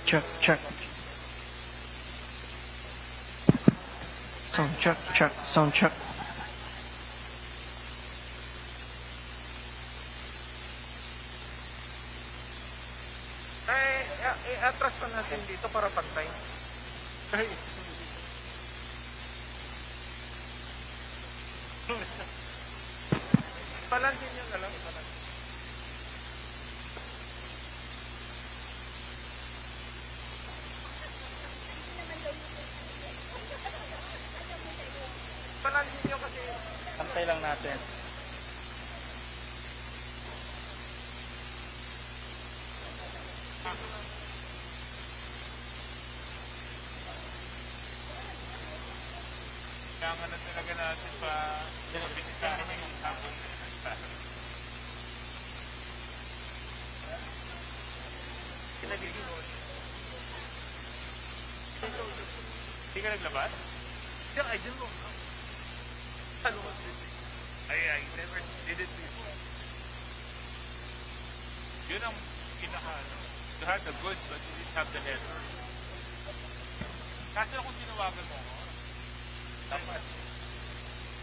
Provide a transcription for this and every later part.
check, check. Sound check, check, sound check. Atras pa natin dito para pantay. Ay. Palansin nyo na lang. Palansin nyo kasi. Pantay lang natin. Kailangan na talaga natin pa pinipinitahan na yung tapon na nagtahan. Kinagigilon. Hindi ka naglabas? Yeah, I didn't know. Ano ba? I never did it before. Yun ang pinaka-ano. You had the goods but you didn't have the letter. Kasi kung tinawagan mo, dapat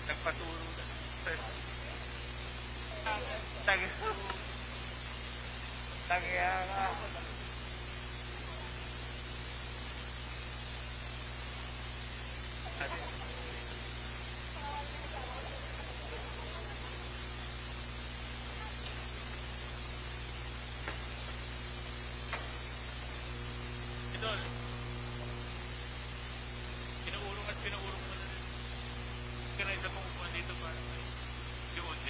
nagpaturo na. Tagaya nga. Idol, pinuurong at pinuurong mo na rin. Kaya isa kong upuan dito para si OJ.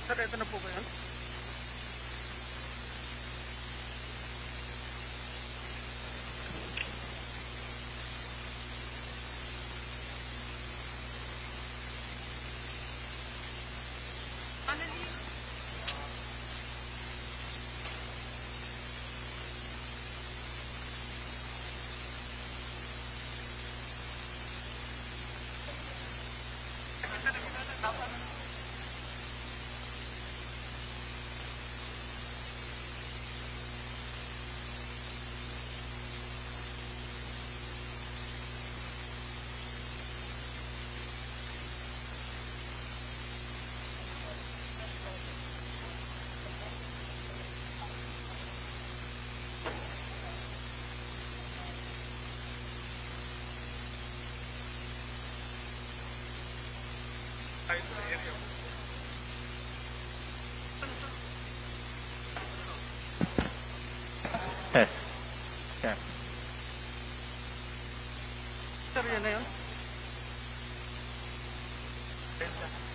Sir, ito na po ba yan? Kahit sa area mo. Yes. Yeah. Sir, yan na yun? Benta.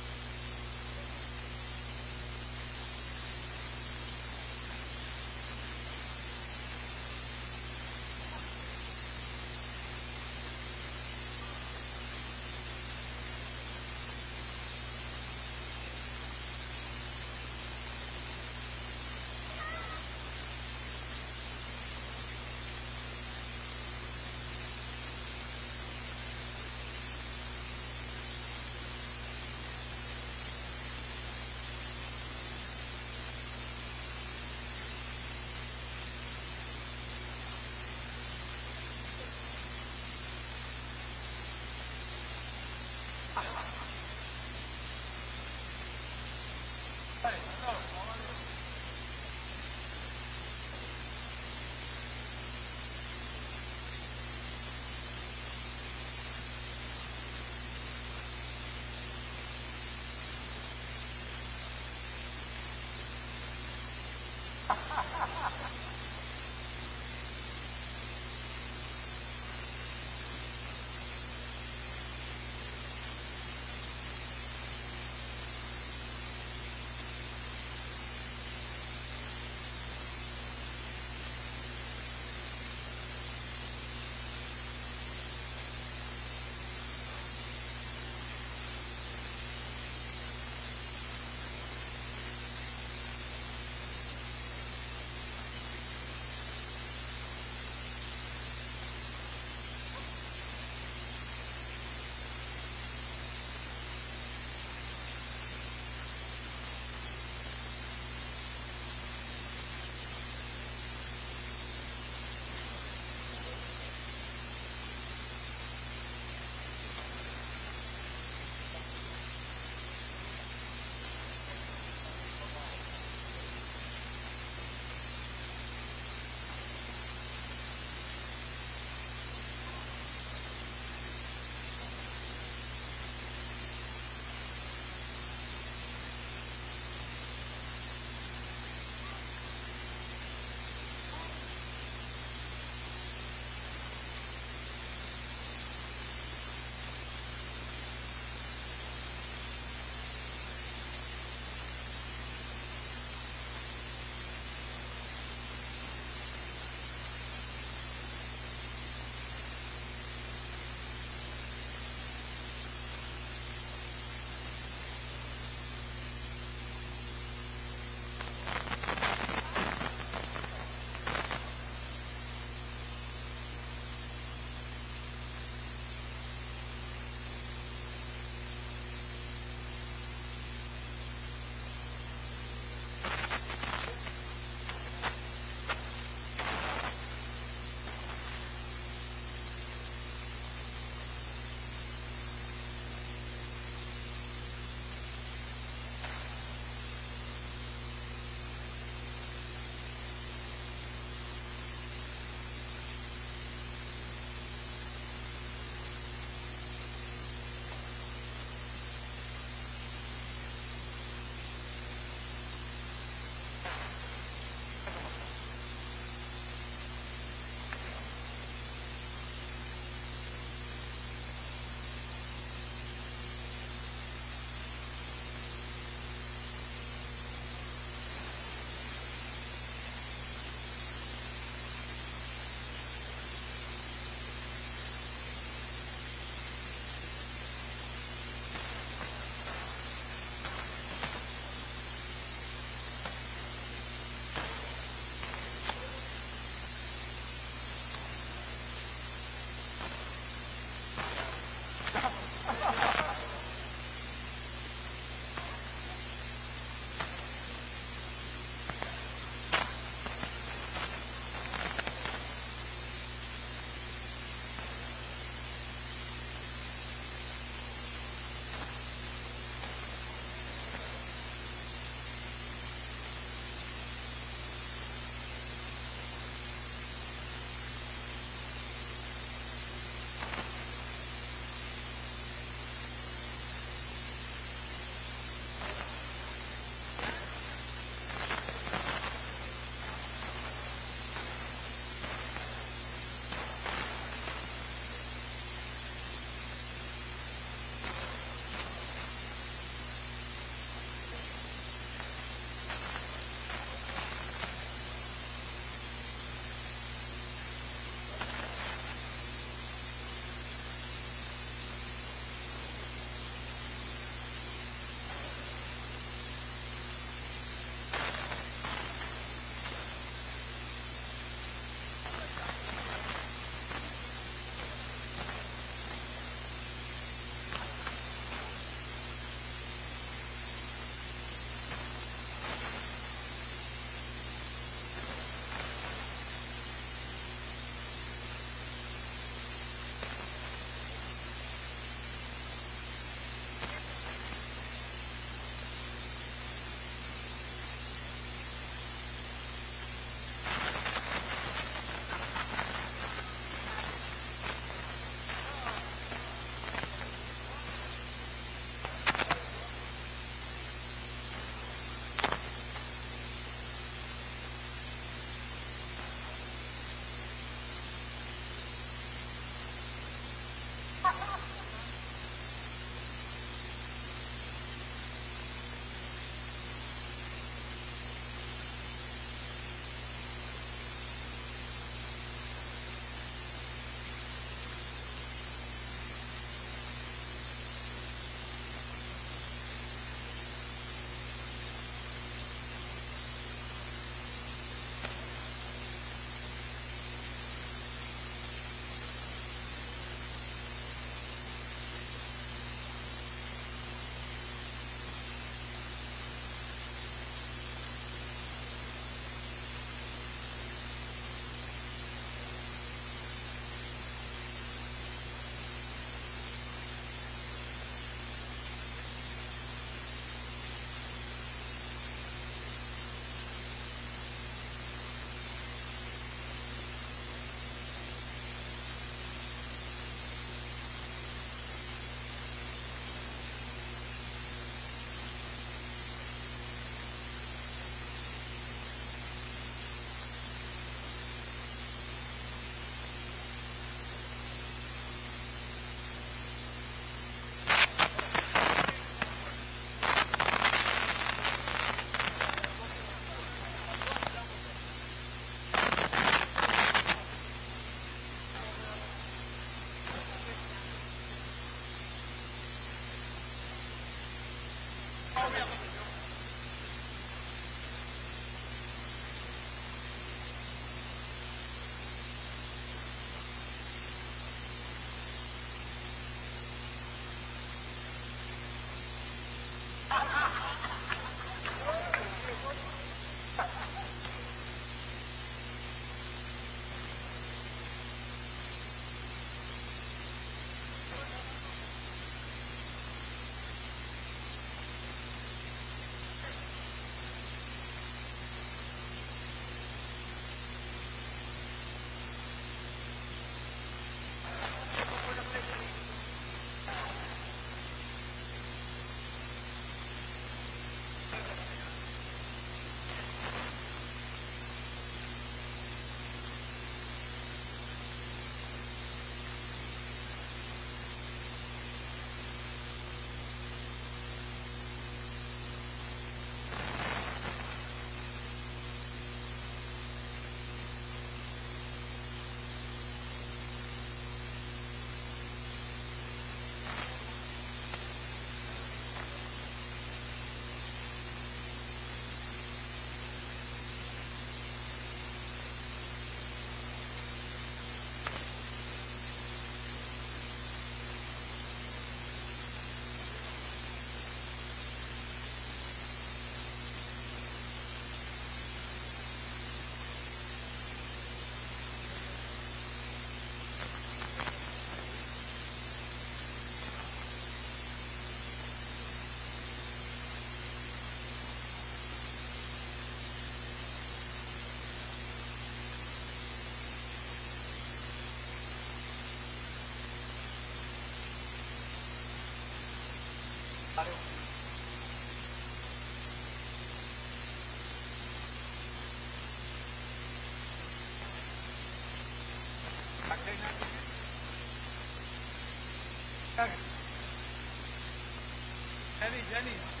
Jenny.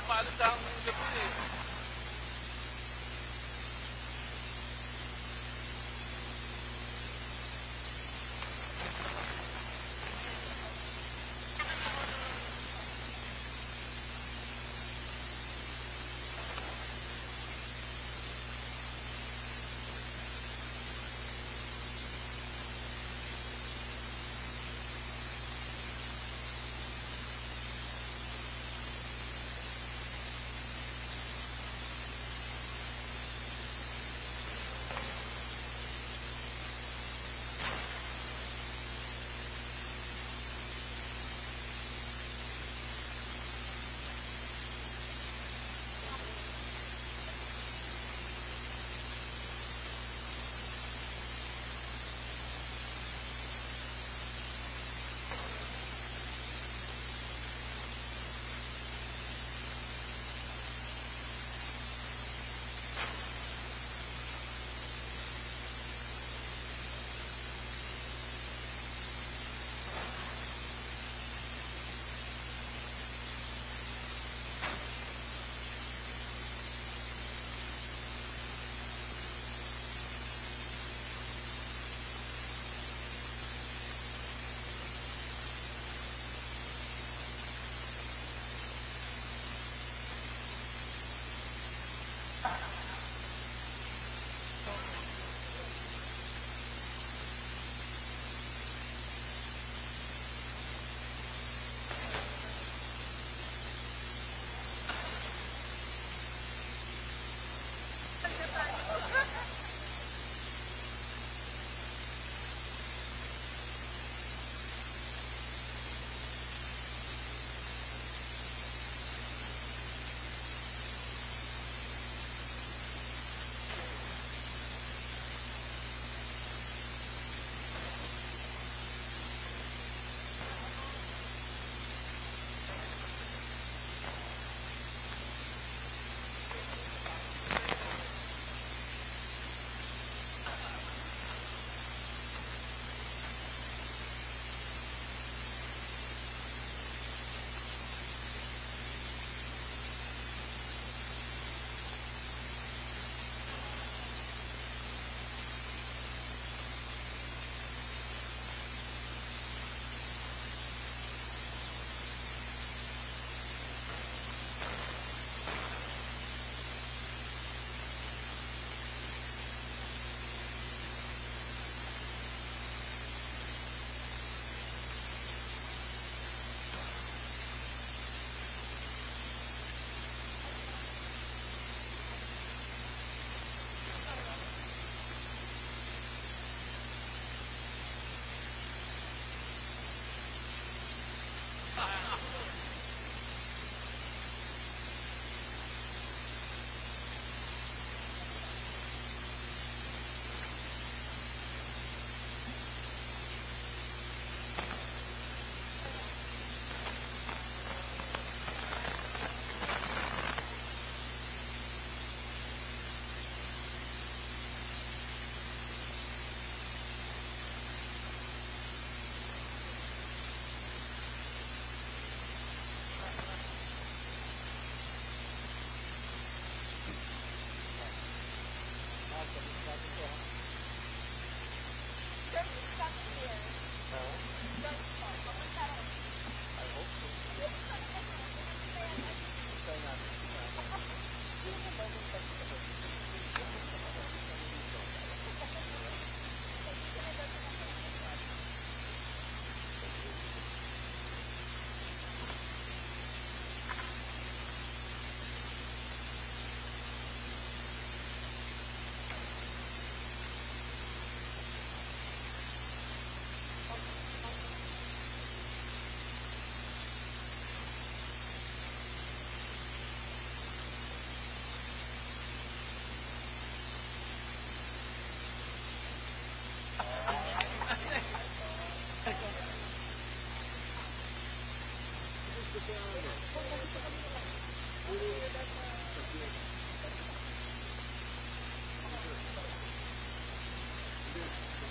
napalo sa akong gabi eh.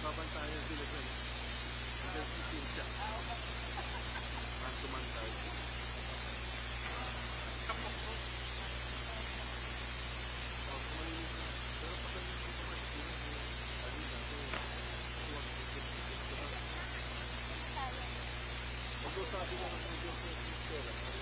Babantayan sila dyan. Hanggang sisin siya. Man to man tayo. Although sabi nga ng medyo pera.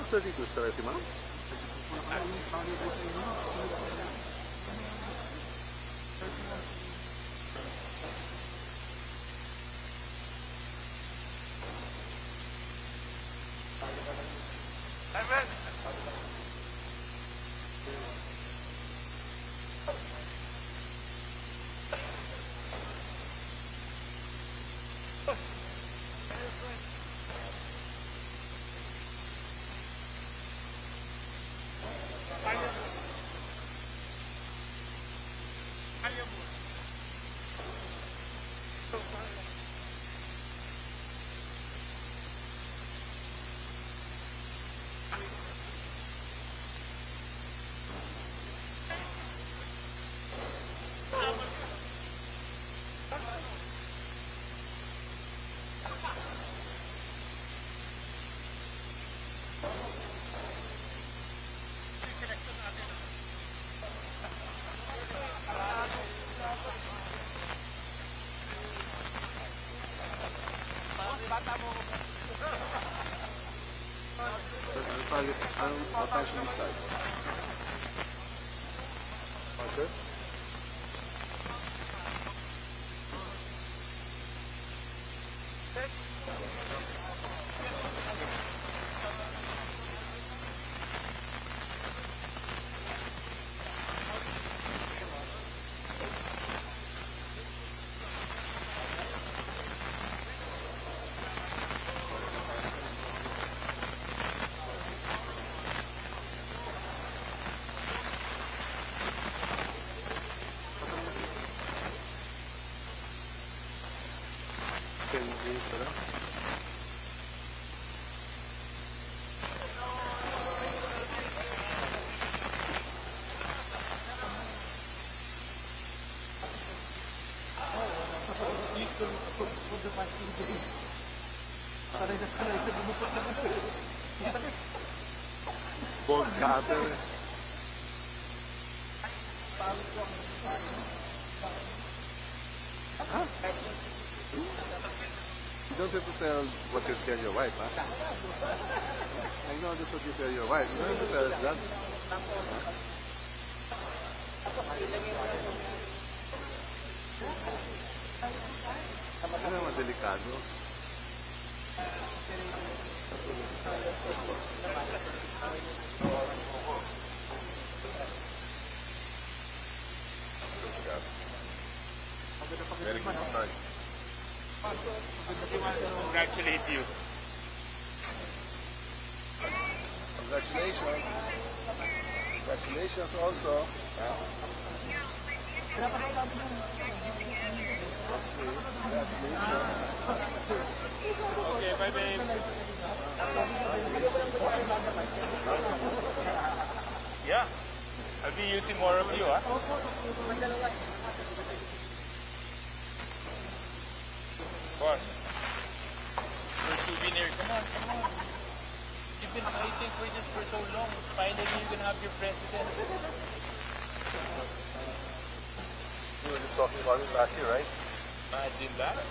Cosa di questa settimana? I'll attach this side. Okay. Bone cutter. Huh? You don't have to tell what you tell your wife, huh? I know that's what you tell your wife. You don't have to tell us that. Ano naman delikado? Very good start. Congratulate you. Congratulations. Congratulations also. Congratulations. Okay, bye babe. Yeah. I'll be using more of you, huh? Of course. Your souvenir. Come on, come on. You've been fighting for this for so long. Finally, you can have your president. You were just talking about it last year, right? Imagine that.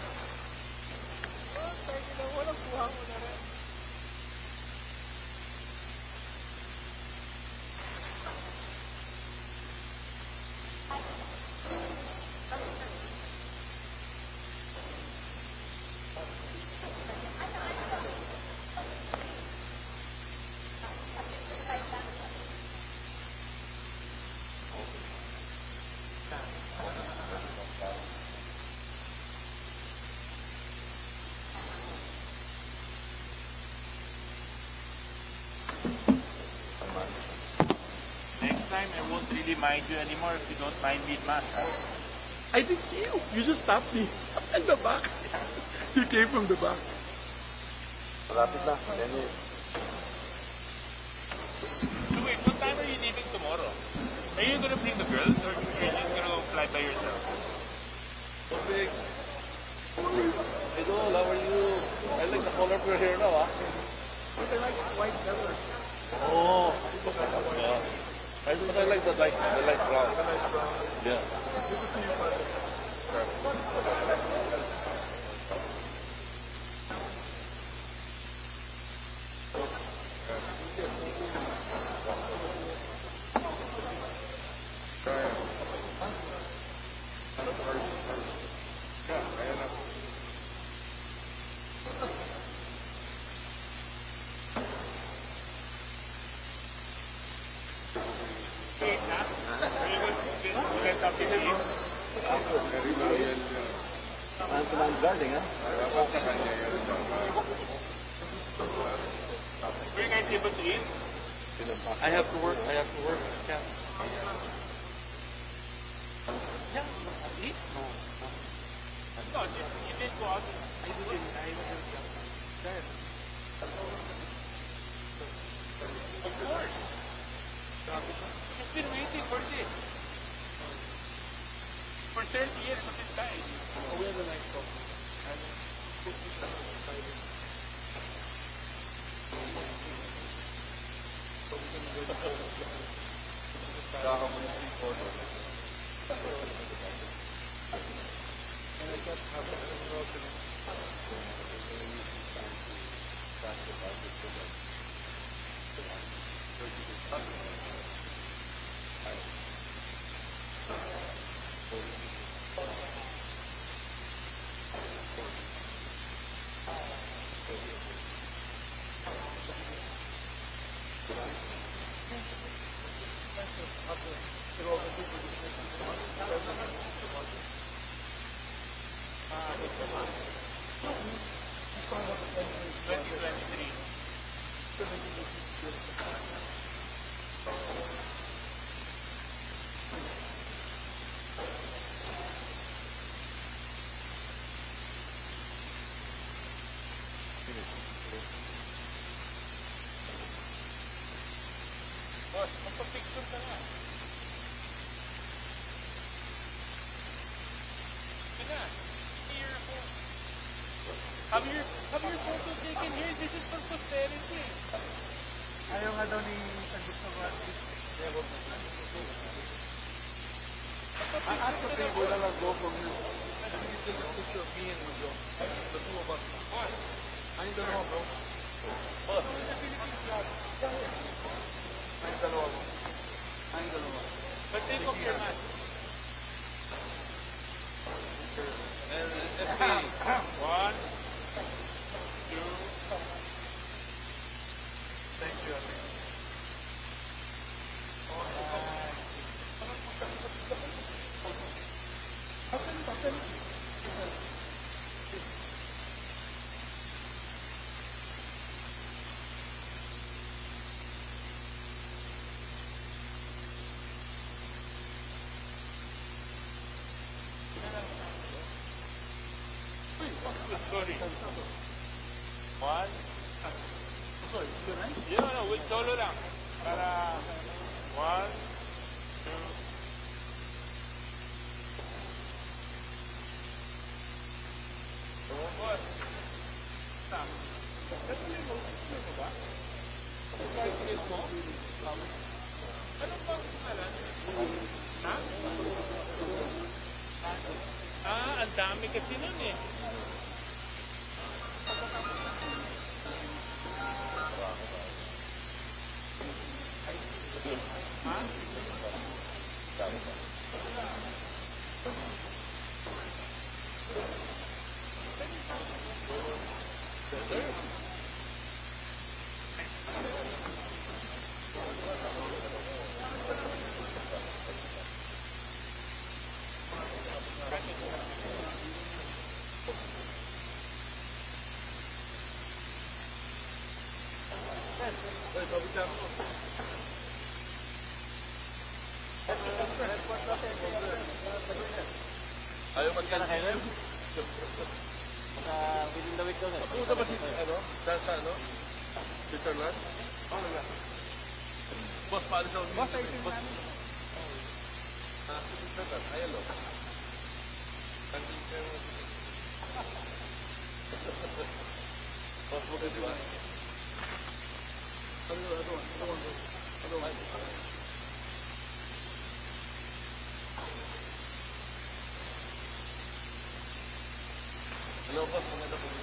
Next time, I won't really mind you anymore if you don't mind me in mass, huh? I didn't see you. You just stopped me in the back. You came from the back. Malapit na. 10 years. So wait, what time are you leaving tomorrow? Are you gonna bring the girls or are you just gonna go fly by yourself? Big. Idol, how are you? I like the color of your hair now, ah. I like white pepper. Oh. Yeah. I like the light brown. Yeah. Good to see you, brother. Wait, huh? Are you going to get something to eat? Very loyal. Ano lang guarding, ah? Dapat sa kanya yun. Were you guys able to eat? I have to work. Yeah. Yeah. Eat? No. No, you didn't go out. I didn't. Guys. Of course. He's been waiting for this. For 30 years of his time. Oh, we have a nice talk. Magpa-picture ka nga. Sige na. Here ako. Have your photo taken here. This is for posterity. Ayaw nga daw ni Sandus na ba? Ask the people that will go from you. Can you take a picture of me and Joe? The two of us. What? I need dalawa, bro. What? I need dalawa, bro. I need dalawa. But take off your mask. And SK. 1, 2. Thank you, I think. Sorry. 1. Sorry, good, right? Yeah, no, with solo lang. Para 1, 2. What? Anong pangalan? Ha? Ang dami kasi nun eh. Ayaw mag-cancel. Within the week daw sir. Pumunta ba si, dahil sa, Switzerland? Oo nga. Boss, paalis ako. Boss, ay team namin. Si Switzerland, ayaw lo. Cancel kayo. Boss, mo kayo diba? Ano? Hello, boss. Maganda po yung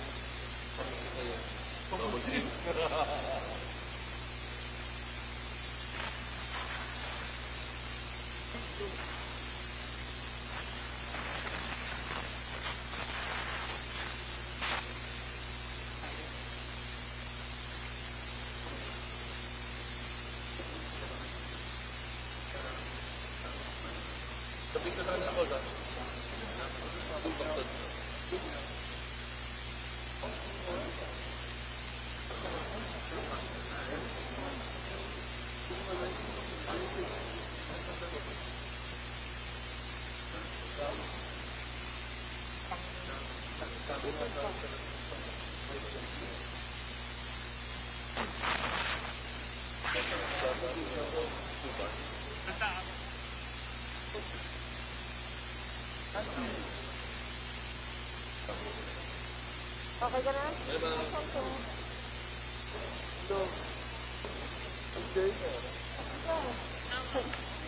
pamisi kayo. Pamisi? Sabi ko na ako, ha? Okay ka na?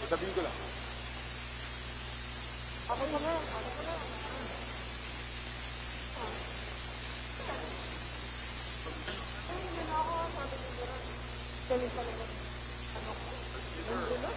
Sabihin ko lang. Okay ka na? Okay ka na? Ay, hindi na ako. Sabi ko gano'n. Galing pa naman. Ano ko? Hindi na.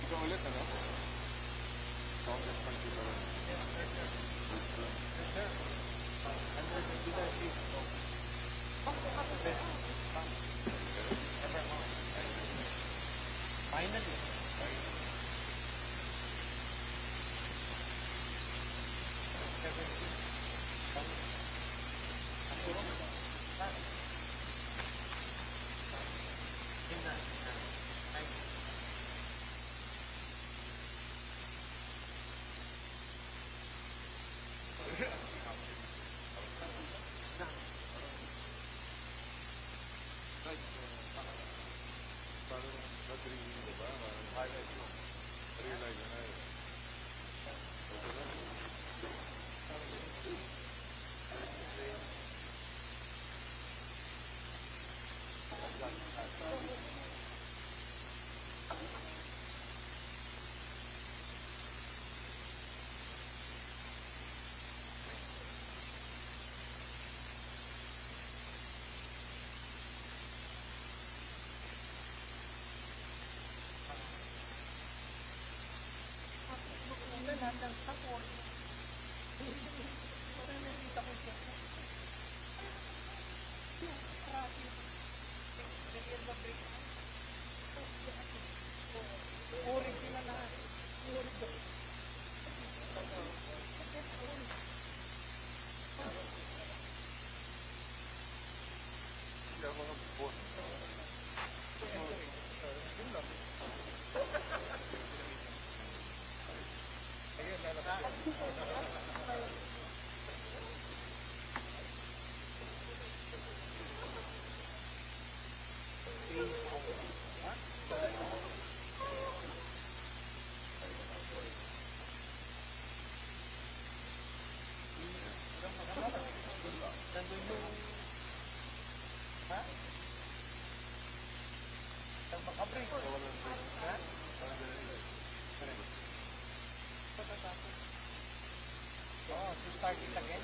Ikaw ulit, ano? Congressman kita rin. Under the leadership of finally. Parang nag-review mo ba? Parang highlight mo. Realize na yun. Okay na. Siya mga bupon. Oh, to start it again?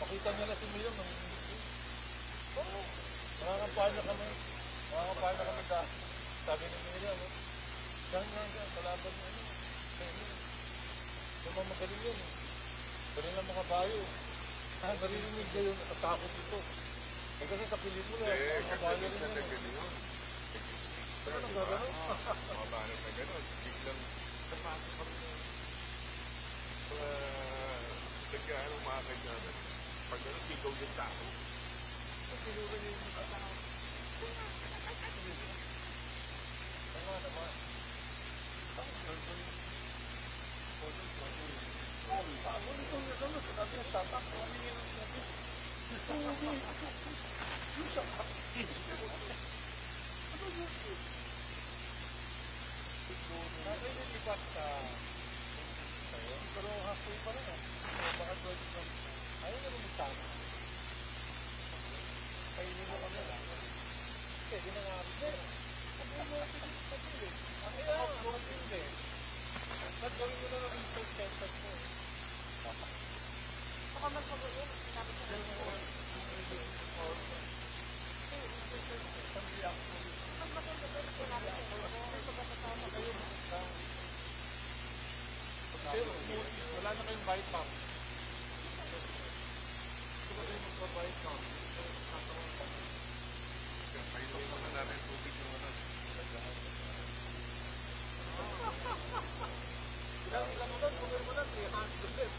Makita niya na si Miriam, nakakampaan na kami dahil. Sabi ni Miriam, diyan, kalaban niya. Yung mga magaling yun. Galing lang mga bayo. Narinig niya yung takot ito. Eh kasi sa pelikula, mga bayo rin yun. Pero nang gano'n? Mga bahanap na gano'n. Biglang napasok kami na nagkaano mga kanya. Pag gano'n, sigaw yung tao. So, pinura niya yung mga tao. Naman. Nililipat sa tayo, pero halfway pa rin. Baka 12 ayaw na lumitama. Kainin mo kami lang. Pwede na nga rin. Sabihin mo natin yung pagpili. Kaya, pagpili. Ba't gawin mo na ng research center mo? Baka mas magulo. Sinabi ko na yun. Mas maganda ba yung sinabi ko? Ito ba kasama kayo? Pero wala na kayong bite pump. Ito ba kayo magpa-bite pump? Painom naman natin tubig yung ano. Ilang lang doon, kumir mo lang, 300 left.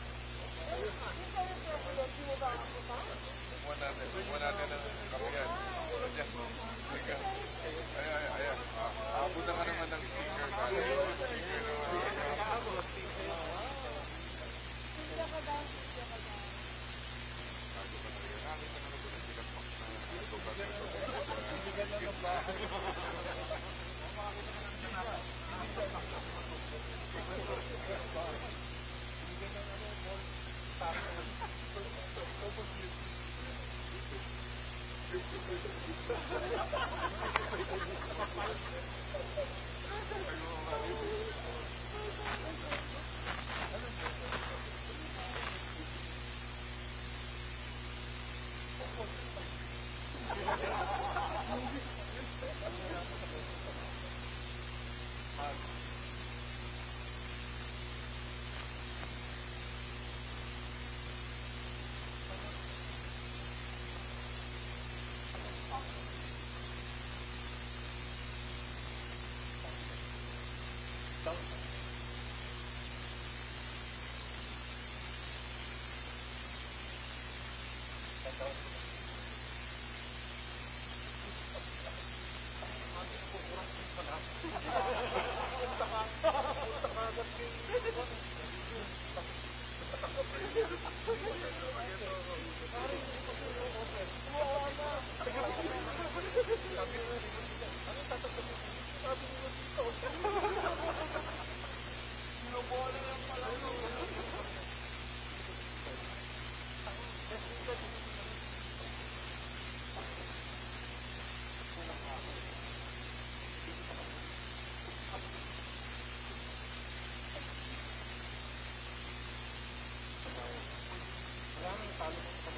Buwan natin ang kapiyan. Ayan. Aabot na ka naman ng speaker. Speaker naman.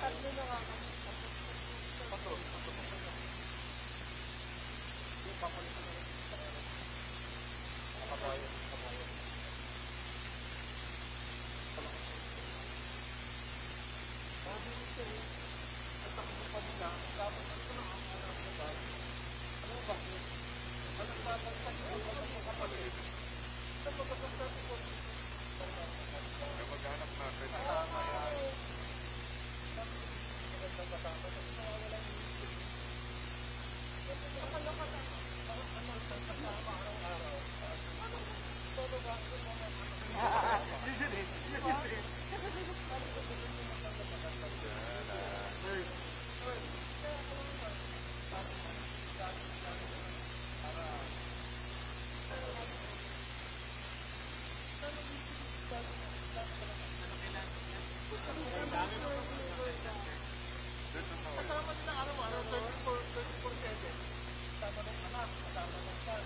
Tatlo na nga. Maghanap natin. Kasama din ang araw-araw, 24/7. Kasama ng anak, kasama ng son.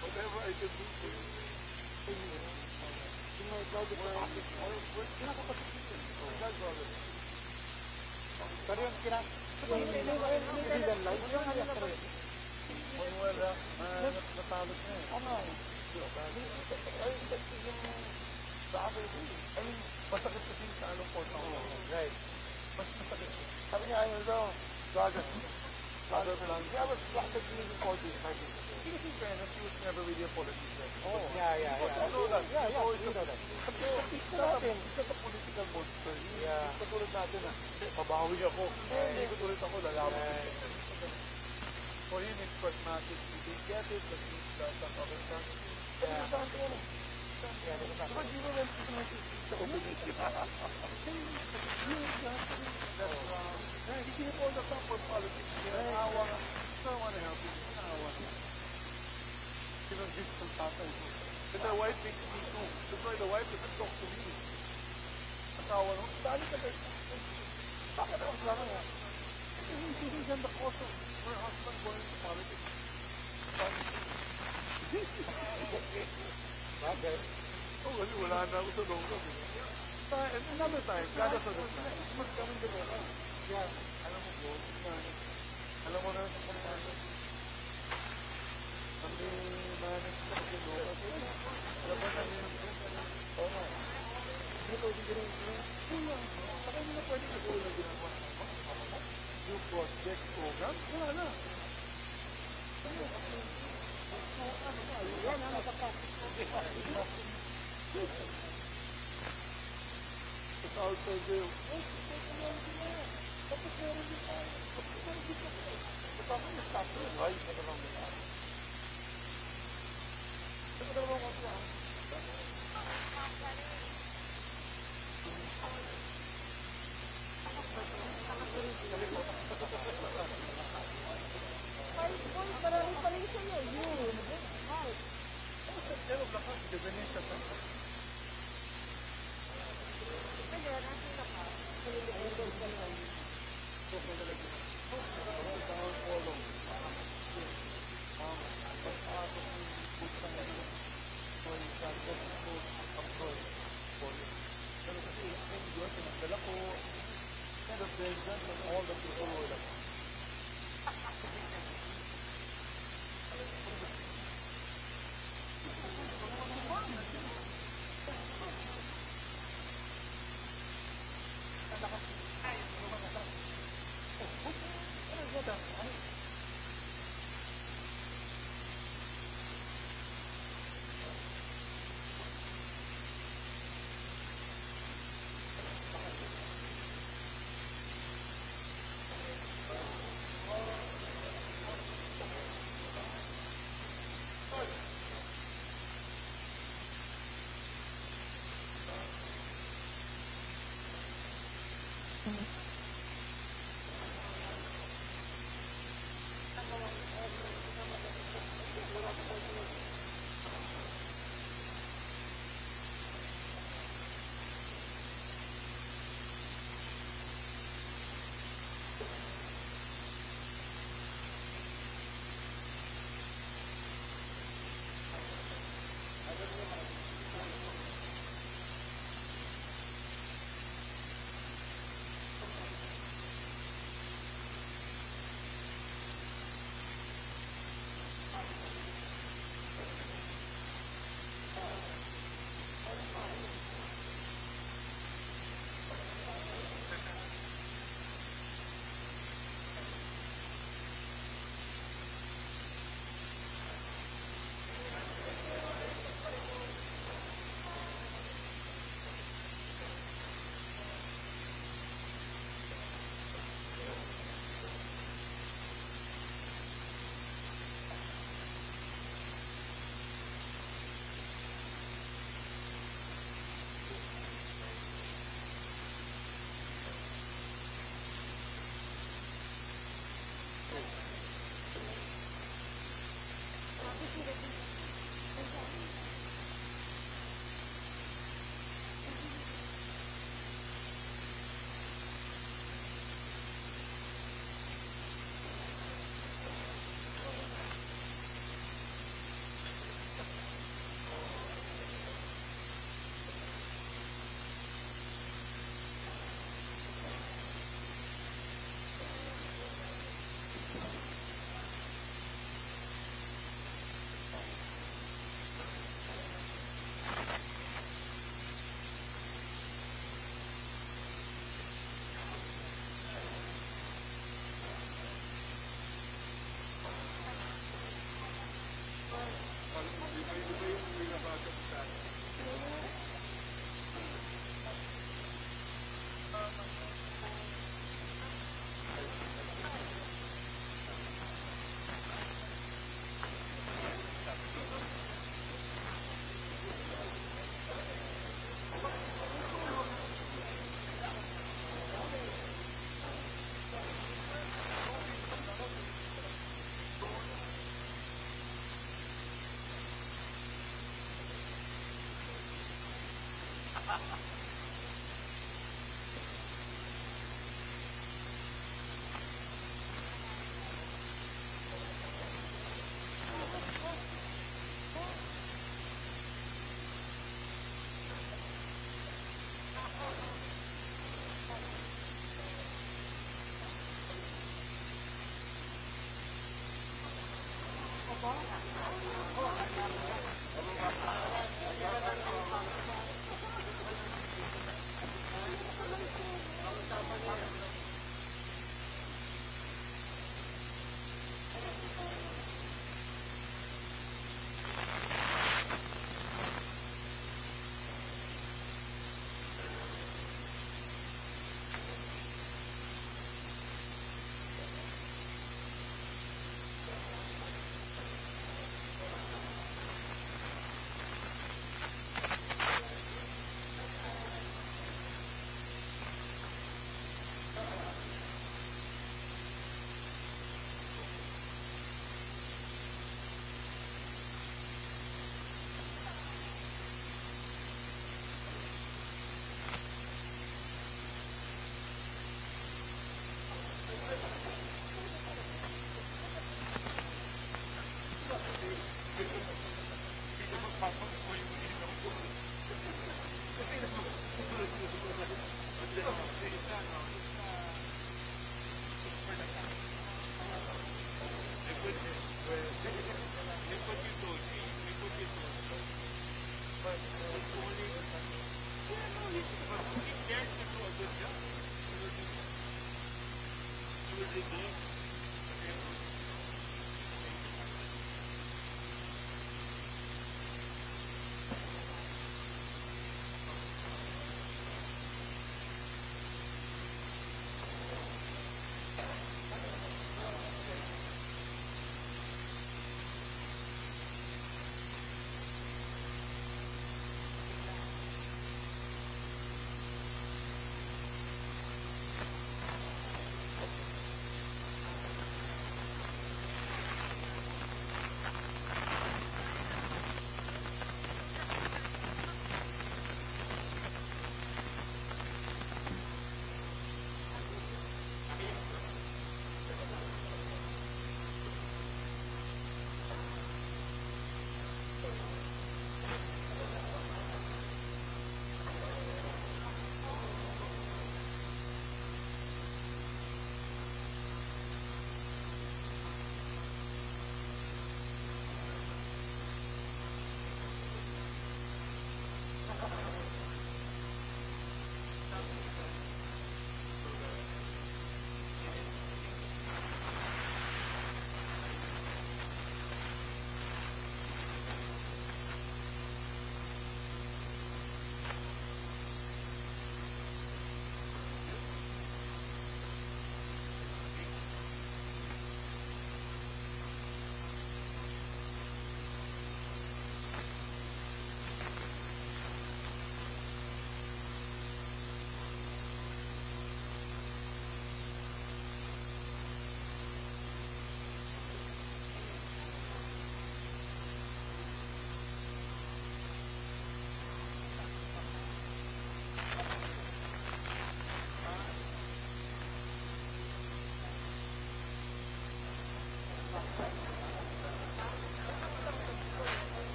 Whatever I can do for you. Pero yung civilian life, yung natalo na eh. Ano? Ay, that's yung travel. I mean, masakit kasi sa anong port ako. Right. Mas masakit. Sabi niya, ayun daw, Dagas. Dagas lang. Yeah, but Dagas really called this type of thing. Because in fairness, he was never really a politician. Oh, yeah. I know that. Yeah, you know that. He's not a political monster. Yeah. Katulad natin na, mabawi ako. Hindi ko tulad ako, lalaman. For him, it's pragmatic. He didn't get it, but he does some other stuff. Yeah. Diba, Gino went to sa community. He gave all the time for politics. Naawa nga. I don't want to help him. Naawa nga. Distant tatay ko. And the wife makes me too. That's why the wife doesn't talk to me. Asawa nung, dali ka guys. Bakit ako lang nga? He's in the cause of her husband going to politics. Okay. Oh, kasi wala na ako sa longkap. And another time, kada sa longkap, magsamang dalawa. Yeah, alam mo po, alam mo na sa pagkakasya. Kami manage sa pagkakasya. Alam mo kami yung oo nga. Hindi ko hindi ginagawa. Saka hindi na pwede nagawin na ginagawa. Yung project program, wala na. Yan, ano ka pa? It's also due. Tapos meron din tayo. Tapos yung staff rin. Ay, ito lang nila. Ito lang mga kapila. Maraming pa rin sa'yo. Yun. Right. Pero lakas, gaganin siya pa. Kaya, nasa ka. Nalilipin ka lang. All the people were like,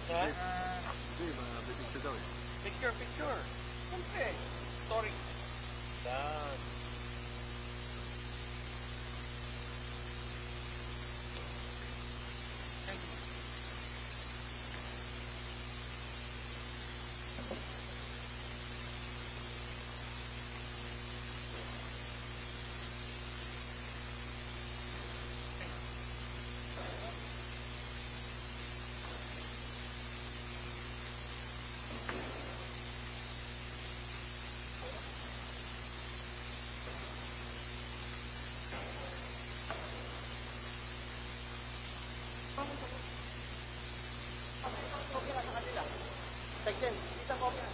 Ha? Hindi, may picture daw eh. Picture, picture. Siyempre. Story. Yan. Section, isang kopya.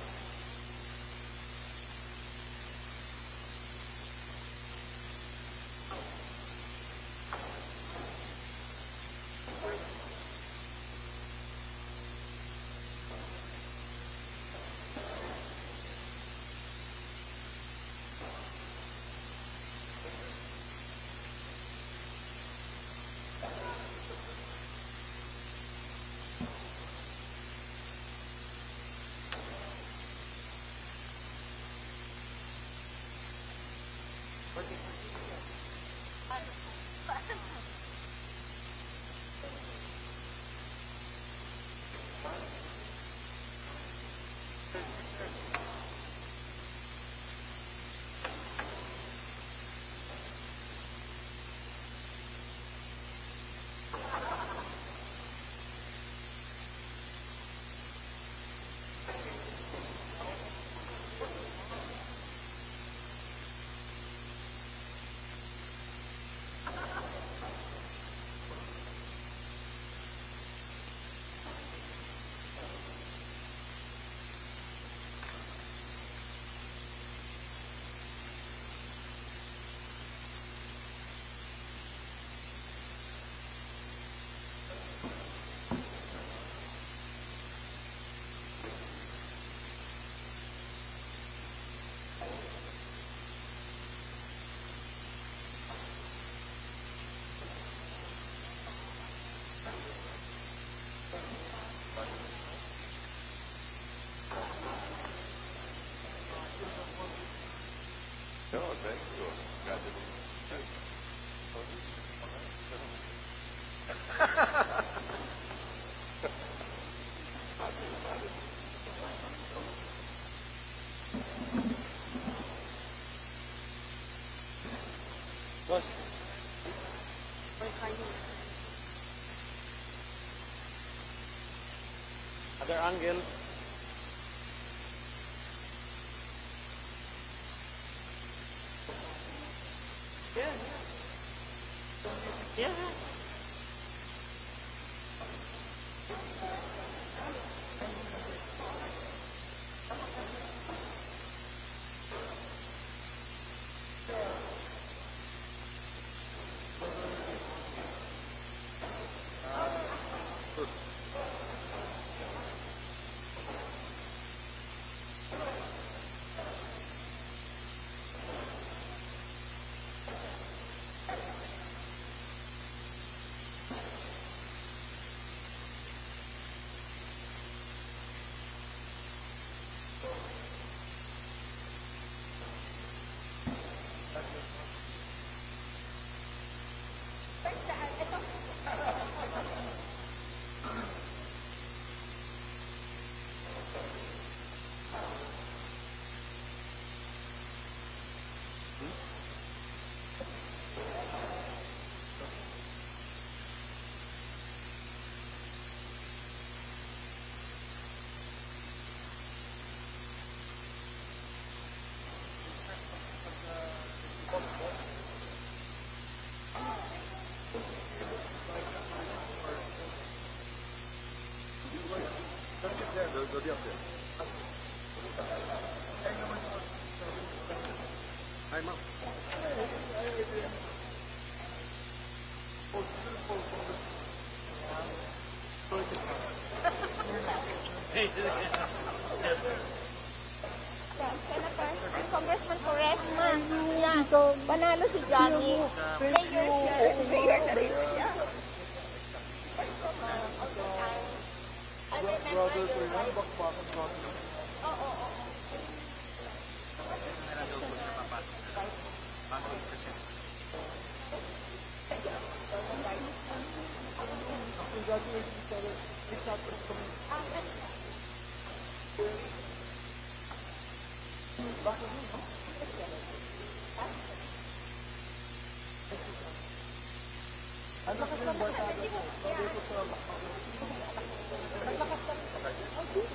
No, thank you. Gracias. Boss, other angle. Yeah. Yeah. That's it there, they'll be up there. Hi, Mom. Senator, Congressman Quaresma. Yeah, panalo si Johnny. Mayor siya. Mayor na rin siya. Ano brother ko yun, bakbakan brother. Oo. Congratulations, brother. It's not from bakit yun, no? Ang lakas ng barkada ko. Sabi ko sa Okay.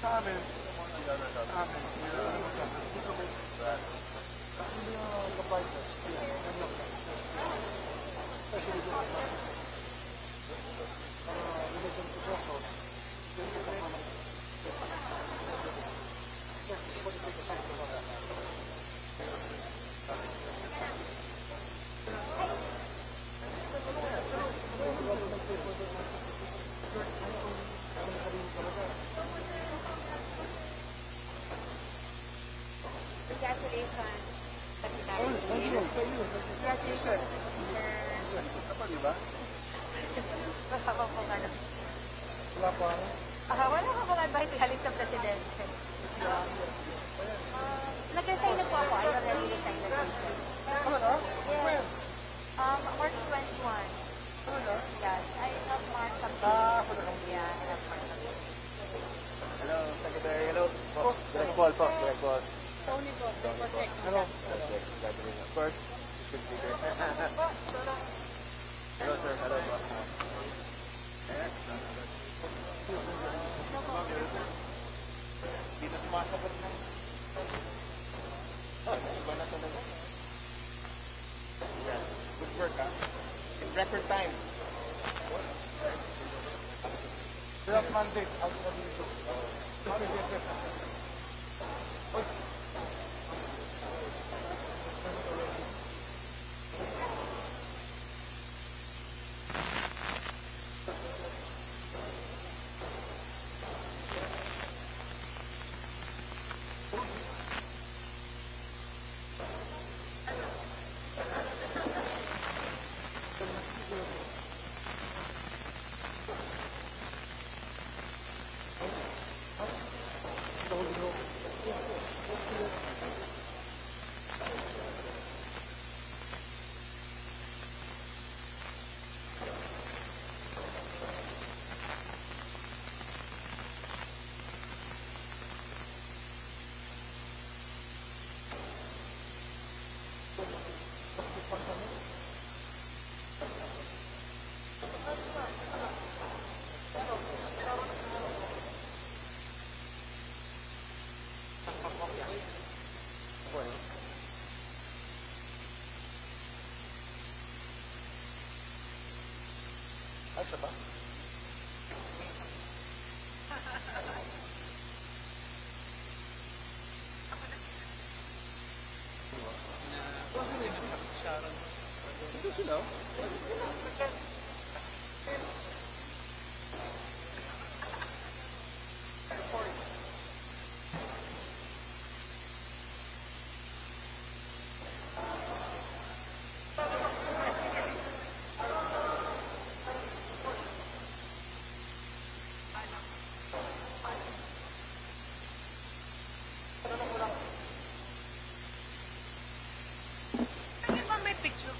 Sa amin, hindi yung kapitals, especially those religion possessors, Congratulations. Congratulations. Kasama po nga lang. wala pa. Wala ka pong advice galing sa presidente. Nag-resign na po ako. I already resigned na po. Yes. March 21. Yes. I have March something. Yeah, I have March something. Hello, Secretary. Hello. Direct Paul po. Direct Paul. Tony po. Hello. First, good speaker. Hello, sir. Hello po. Hindi na sumasagot na. Iba na talaga. Yeah. Good work, ha? In record time. Direct mandate, out na dito. Ay, siya ba? Ito sila. Hindi ba may picture?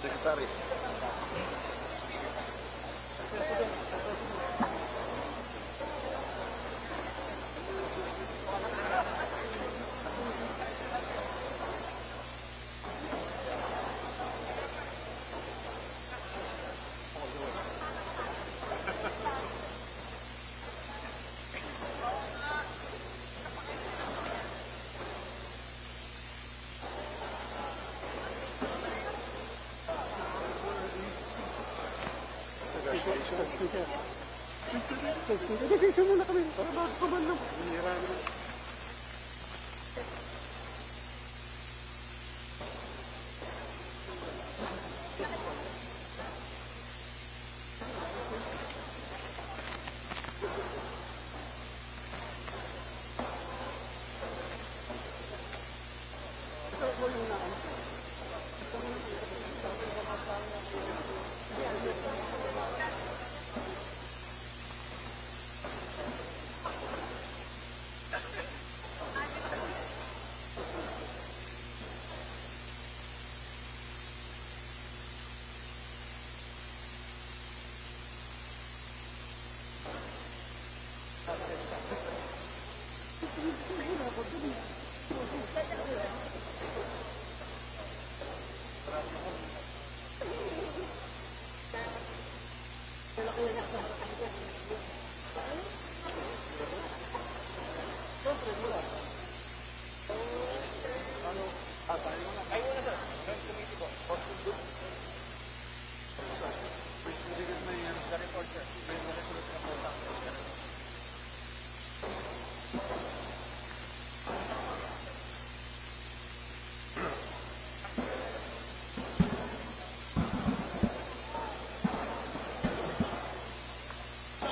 Secretary. Picture muna kami. Para bago pa man lang.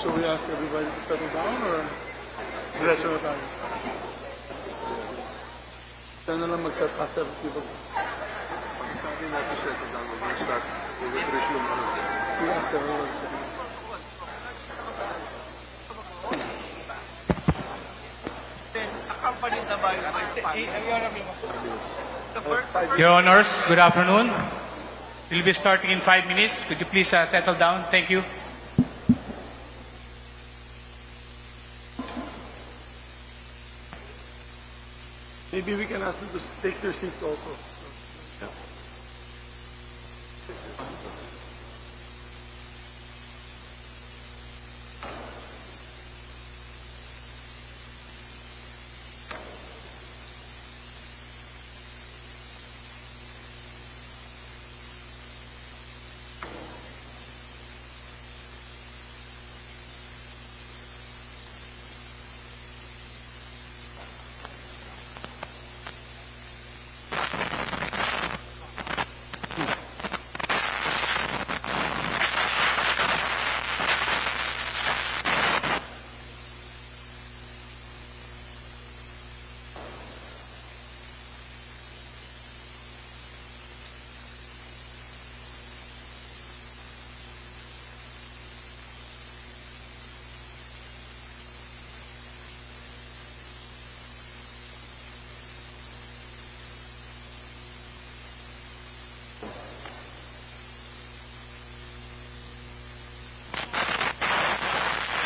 Should we ask everybody to settle down or diretso na tayo? Tayo na lang mag-set us people. Sabi natin settle down. We're going to start. We will resume. We ask everyone to settle down. Your Honors, good afternoon. We'll be starting in 5 minutes. Could you please settle down? Thank you. Maybe we can ask them to take their seats also.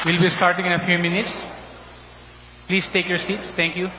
We'll be starting in a few minutes. Please take your seats. Thank you.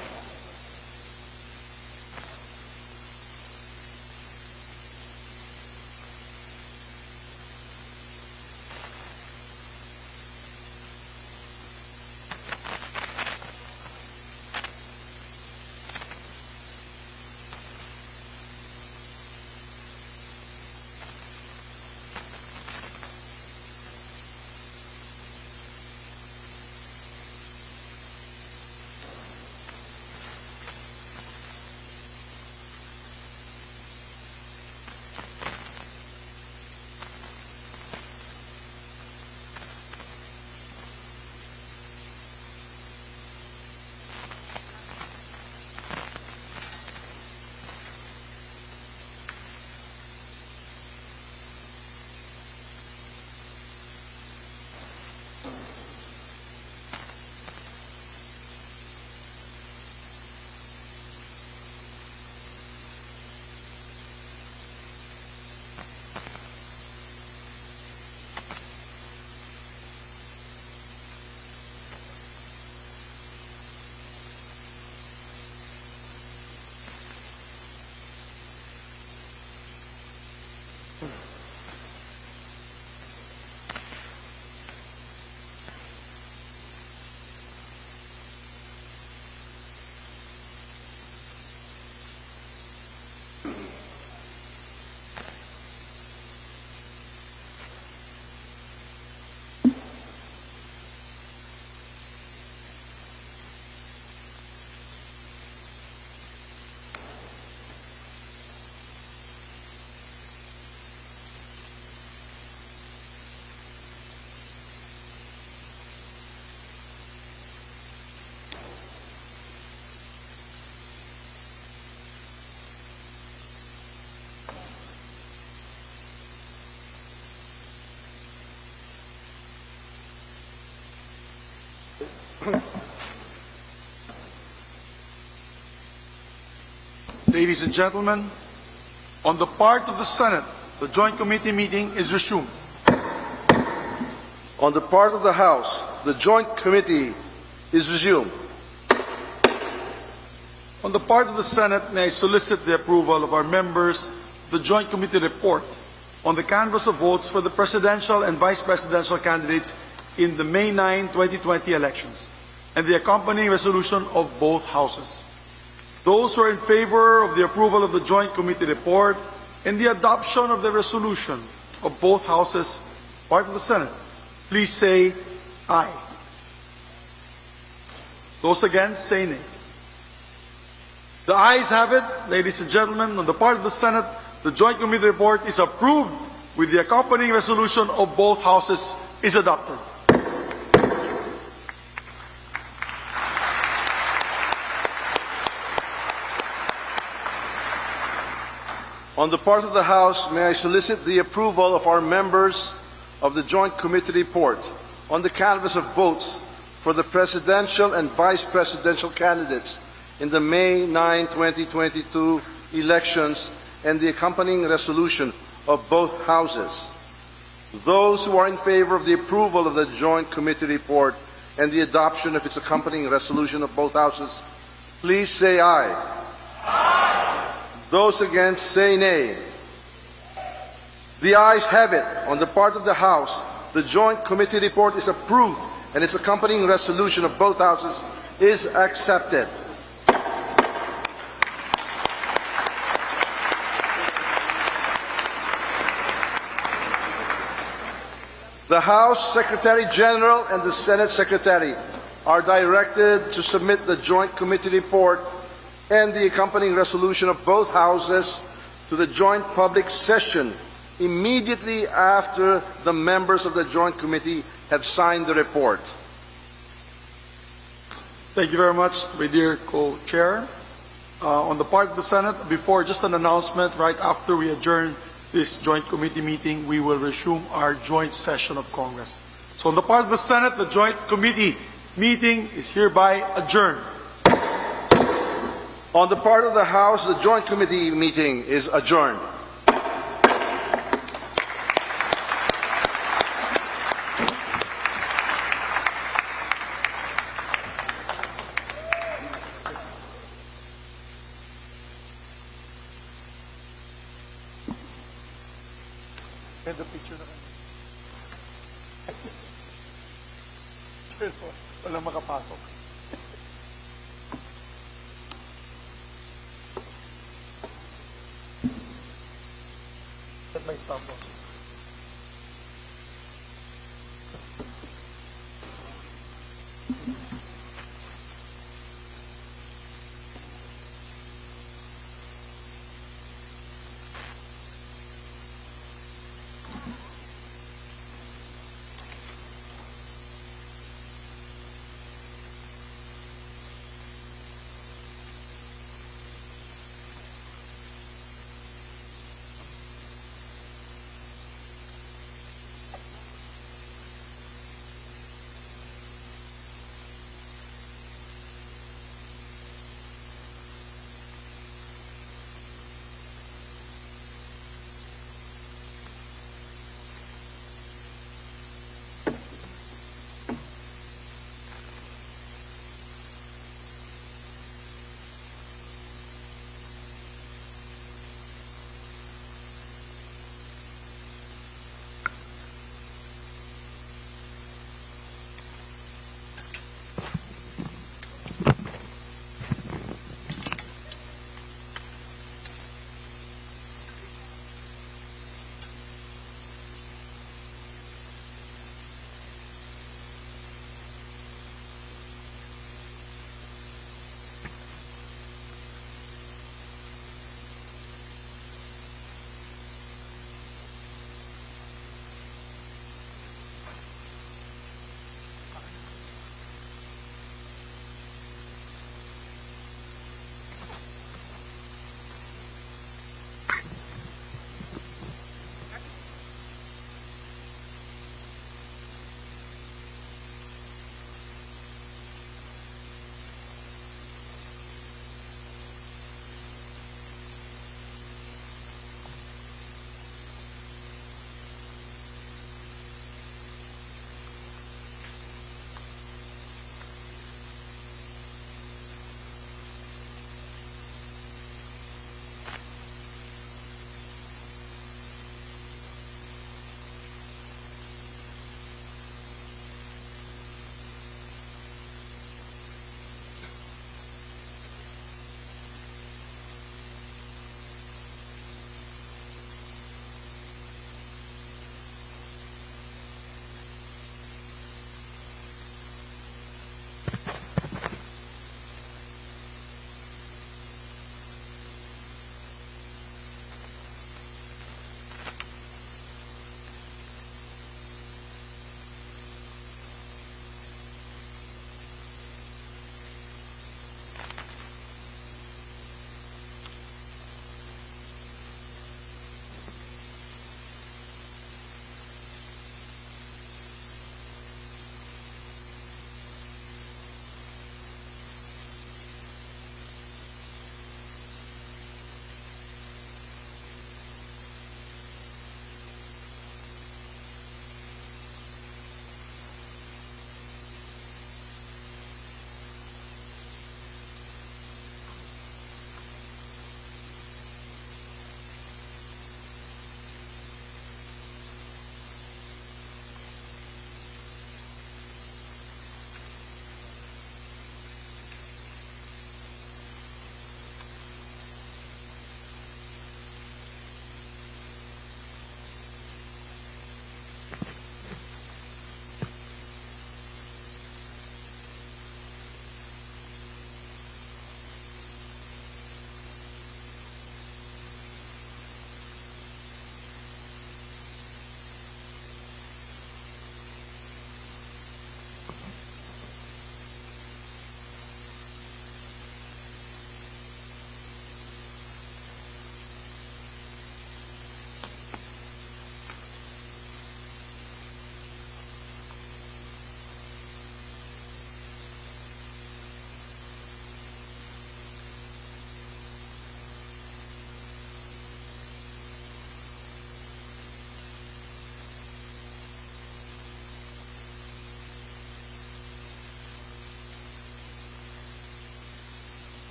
Ladies and gentlemen, on the part of the Senate, the Joint Committee meeting is resumed. On the part of the House, the Joint Committee is resumed. On the part of the Senate, may I solicit the approval of our members of the Joint Committee report on the canvass of votes for the presidential and vice presidential candidates in the May 9, 2020 elections, and the accompanying resolution of both houses. Those who are in favor of the approval of the Joint Committee report and the adoption of the resolution of both houses, part of the Senate, please say aye. Those against, say nay. The ayes have it. Ladies and gentlemen, on the part of the Senate, the Joint Committee report is approved with the accompanying resolution of both houses is adopted. On the part of the House, may I solicit the approval of our members of the Joint Committee report on the canvass of votes for the presidential and vice presidential candidates in the May 9, 2022 elections and the accompanying resolution of both houses. Those who are in favor of the approval of the Joint Committee report and the adoption of its accompanying resolution of both houses, please say aye. Aye. Those against, say nay. The ayes have it. On the part of the House, the Joint Committee report is approved and its accompanying resolution of both houses is accepted. The House Secretary General and the Senate Secretary are directed to submit the Joint Committee report and the accompanying resolution of both houses to the joint public session immediately after the members of the Joint Committee have signed the report. Thank you very much, my dear co-chair. On the part of the Senate, before just an announcement, right after we adjourn this Joint Committee meeting, we will resume our joint session of Congress. So on the part of the Senate, the Joint Committee meeting is hereby adjourned. On the part of the House, the Joint Committee meeting is adjourned. Ganda picture na kami. Walang makapasok. At may stop loss.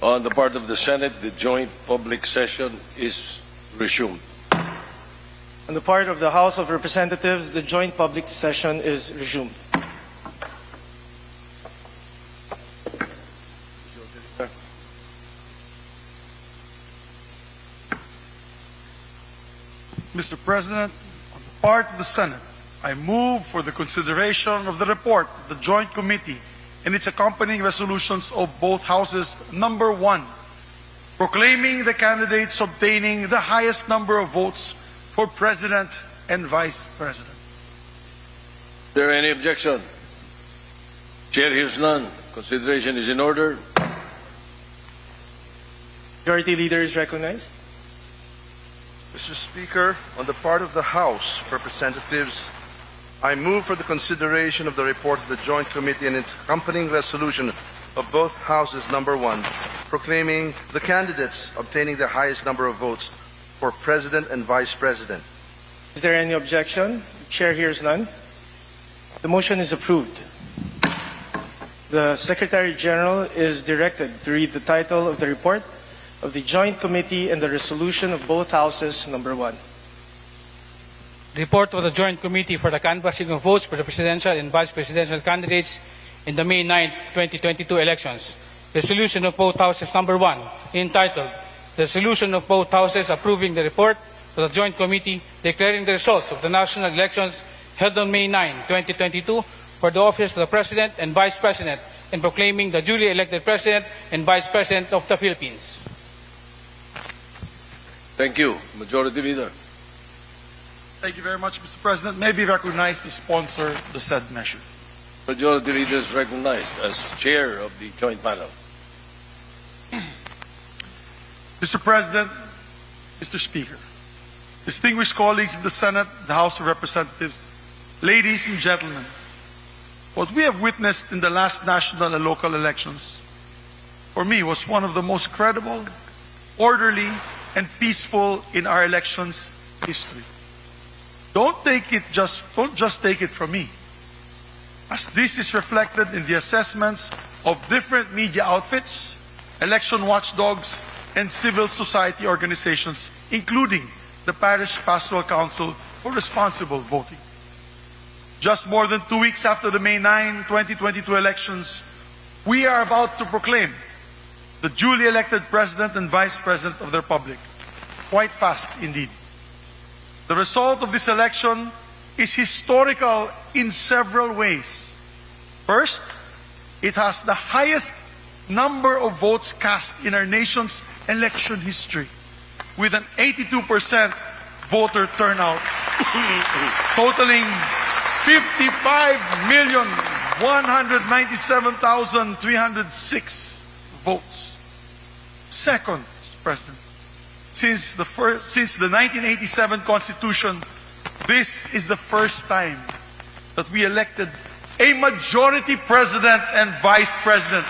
On the part of the Senate, the joint public session is resumed. On the part of the House of Representatives, the joint public session is resumed. Mr. President, on the part of the Senate, I move for the consideration of the report of the Joint Committee and its accompanying resolutions of both houses. Number 1, proclaiming the candidates obtaining the highest number of votes for President and Vice President. Is there any objection? Chair hears none. Consideration is in order. Majority Leader is recognized. Mr. Speaker, on the part of the House of Representatives, I move for the consideration of the report of the Joint Committee and its accompanying resolution of both houses. Number 1, proclaiming the candidates obtaining the highest number of votes for President and Vice President. Is there any objection? Chair hears none. The motion is approved. The Secretary General is directed to read the title of the report of the Joint Committee and the resolution of both houses. Number 1. Report of the Joint Committee for the canvassing of votes for the presidential and vice presidential candidates in the May 9, 2022 elections. Resolution of both houses. Number 1, entitled Resolution of both houses approving the report of the Joint Committee declaring the results of the national elections held on May 9, 2022 for the office of the President and Vice President and proclaiming the duly elected President and Vice President of the Philippines. Thank you. Majority Leader. Thank you very much, Mr. President. May be recognized to sponsor the said measure. Majority Leader is recognized as chair of the joint panel. Mr. President, Mr. Speaker, distinguished colleagues in the Senate, the House of Representatives, ladies and gentlemen, what we have witnessed in the last national and local elections, for me, was one of the most credible, orderly, and peaceful in our elections history. Don't just take it from me, as this is reflected in the assessments of different media outfits, election watchdogs, and civil society organizations, including the Parish Pastoral Council for Responsible Voting. Just more than 2 weeks after the May 9, 2022 elections, we are about to proclaim the duly elected President and Vice President of the Republic. Quite fast indeed. The result of this election is historical in several ways. First, it has the highest number of votes cast in our nation's election history, with an 82% voter turnout, totaling 55,197,306 votes. Second, Mr. President, since the 1987 Constitution, this is the first time that we elected a majority President and Vice President.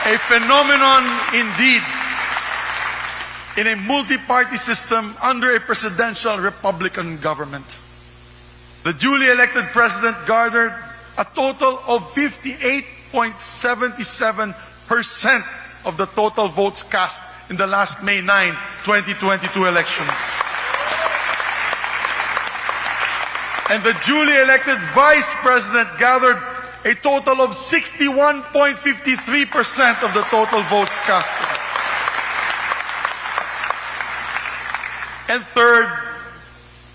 A phenomenon indeed in a multi-party system under a presidential Republican government. The duly elected President garnered a total of 58.77% of the total votes cast in the last May 9, 2022 elections. And the duly elected Vice President gathered a total of 61.53% of the total votes cast. And third,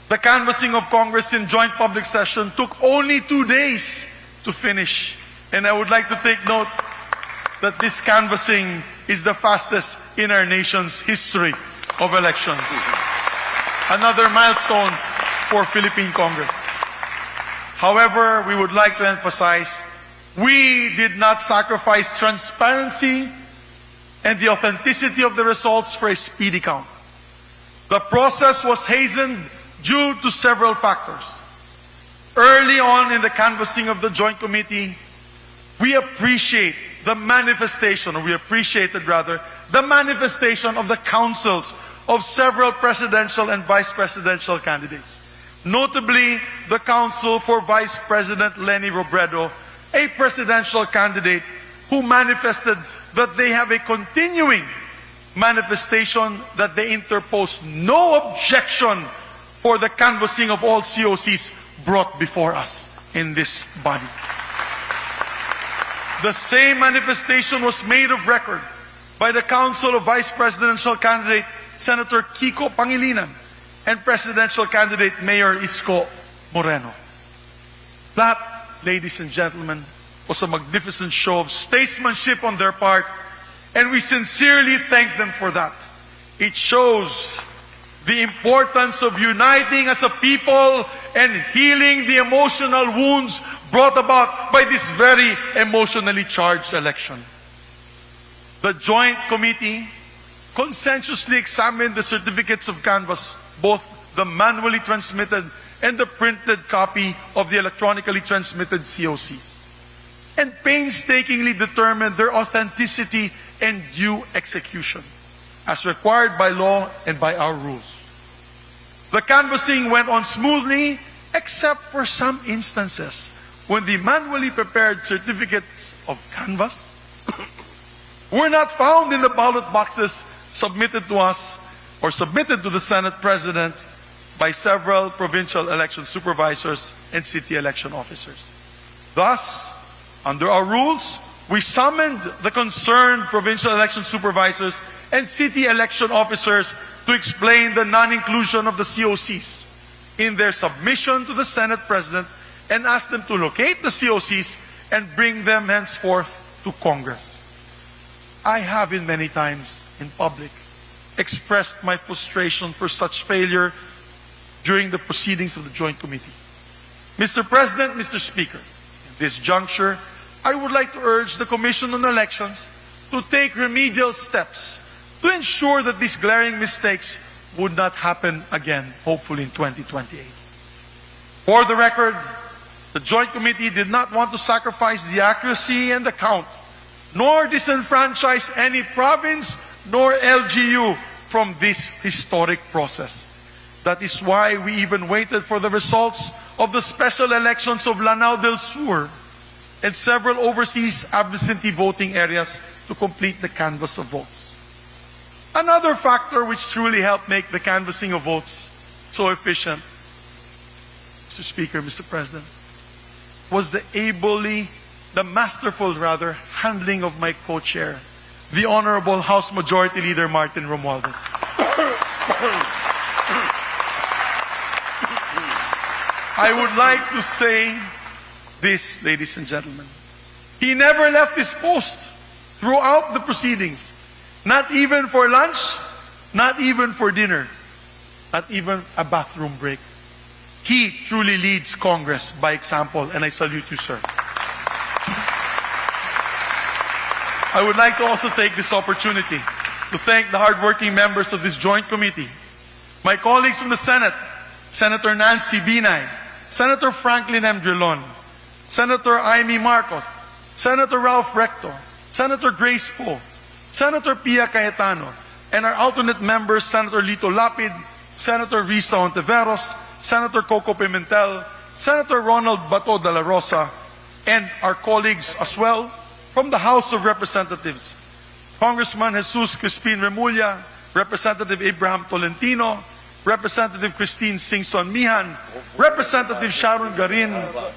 the canvassing of Congress in joint public session took only 2 days to finish. And I would like to take note that this canvassing is the fastest in our nation's history of elections. Another milestone for Philippine Congress. However, we would like to emphasize, we did not sacrifice transparency and the authenticity of the results for a speedy count. The process was hastened due to several factors. Early on in the canvassing of the Joint Committee, we appreciated the manifestation of the counsels of several presidential and vice presidential candidates. Notably, the counsel for Vice President Leni Robredo, a presidential candidate who manifested that they have a continuing manifestation that they interpose no objection for the canvassing of all COCs brought before us in this body. The same manifestation was made of record by the counsel of Vice Presidential candidate Senator Kiko Pangilinan and Presidential candidate Mayor Isko Moreno. That, ladies and gentlemen, was a magnificent show of statesmanship on their part, and we sincerely thank them for that. It shows the importance of uniting as a people and healing the emotional wounds brought about by this very emotionally charged election. The Joint Committee consensuously examined the certificates of canvass, both the manually transmitted and the printed copy of the electronically transmitted COCs, and painstakingly determined their authenticity and due execution, as required by law and by our rules. The canvassing went on smoothly, except for some instances when the manually prepared certificates of canvass were not found in the ballot boxes submitted to us or submitted to the Senate President by several provincial election supervisors and city election officers. Thus, under our rules, we summoned the concerned provincial election supervisors and city election officers to explain the non-inclusion of the COCs in their submission to the Senate President and asked them to locate the COCs and bring them henceforth to Congress. I have in many times in public expressed my frustration for such failure during the proceedings of the Joint Committee. Mr. President, Mr. Speaker, at this juncture, I would like to urge the Commission on Elections to take remedial steps to ensure that these glaring mistakes would not happen again, hopefully in 2028. For the record, the Joint Committee did not want to sacrifice the accuracy and the count, nor disenfranchise any province nor LGU from this historic process. That is why we even waited for the results of the special elections of Lanao del Sur and several overseas absentee voting areas to complete the canvass of votes. Another factor which truly helped make the canvassing of votes so efficient, Mr. Speaker, Mr. President, was the masterful handling of my co-chair, the Honorable House Majority Leader Martin Romualdez. I would like to say this, ladies and gentlemen. He never left his post throughout the proceedings. Not even for lunch, not even for dinner, not even a bathroom break. He truly leads Congress by example, and I salute you, sir. I would like to also take this opportunity to thank the hardworking members of this Joint Committee, my colleagues from the Senate, Senator Nancy Binay, Senator Franklin M. Drilon, Senator Amy Marcos, Senator Ralph Recto, Senator Grace Poe, Senator Pia Cayetano, and our alternate members, Senator Lito Lapid, Senator Risa Ontiveros, Senator Coco Pimentel, Senator Ronald Bato de la Rosa, and our colleagues as well from the House of Representatives, Congressman Jesus Crispin Remulla, Representative Abraham Tolentino, Representative Christine Singson Mihan, Representative Sharon Garin,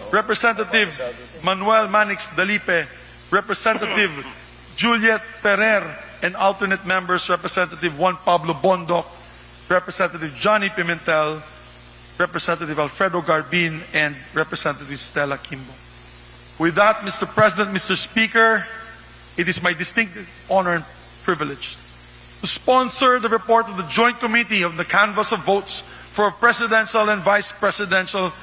Representative Manuel Manix Dalipe, Representative Juliet Ferrer, and alternate members, Representative Juan Pablo Bondoc, Representative Johnny Pimentel, Representative Alfredo Garbin, and Representative Stella Kimbo. With that, Mr. President, Mr. Speaker, it is my distinct honor and privilege to sponsor the report of the Joint Committee of the Canvass of Votes for presidential and vice presidential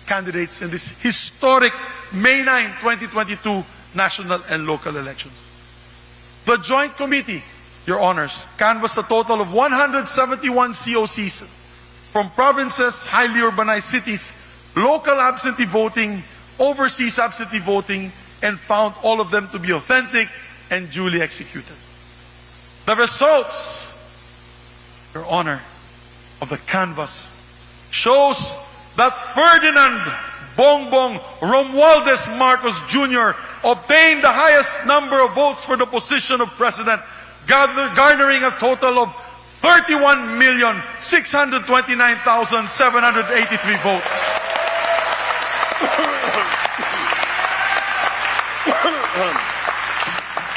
candidates in this historic May 9, 2022 national and local elections. The Joint Committee, Your Honors, canvassed a total of 171 COCs from provinces, highly urbanized cities, local absentee voting, overseas absentee voting, and found all of them to be authentic and duly executed. The results, Your Honor, of the canvass shows that Ferdinand Bongbong Romualdez Marcos Jr. obtained the highest number of votes for the position of president, garnering a total of 31,629,783 votes.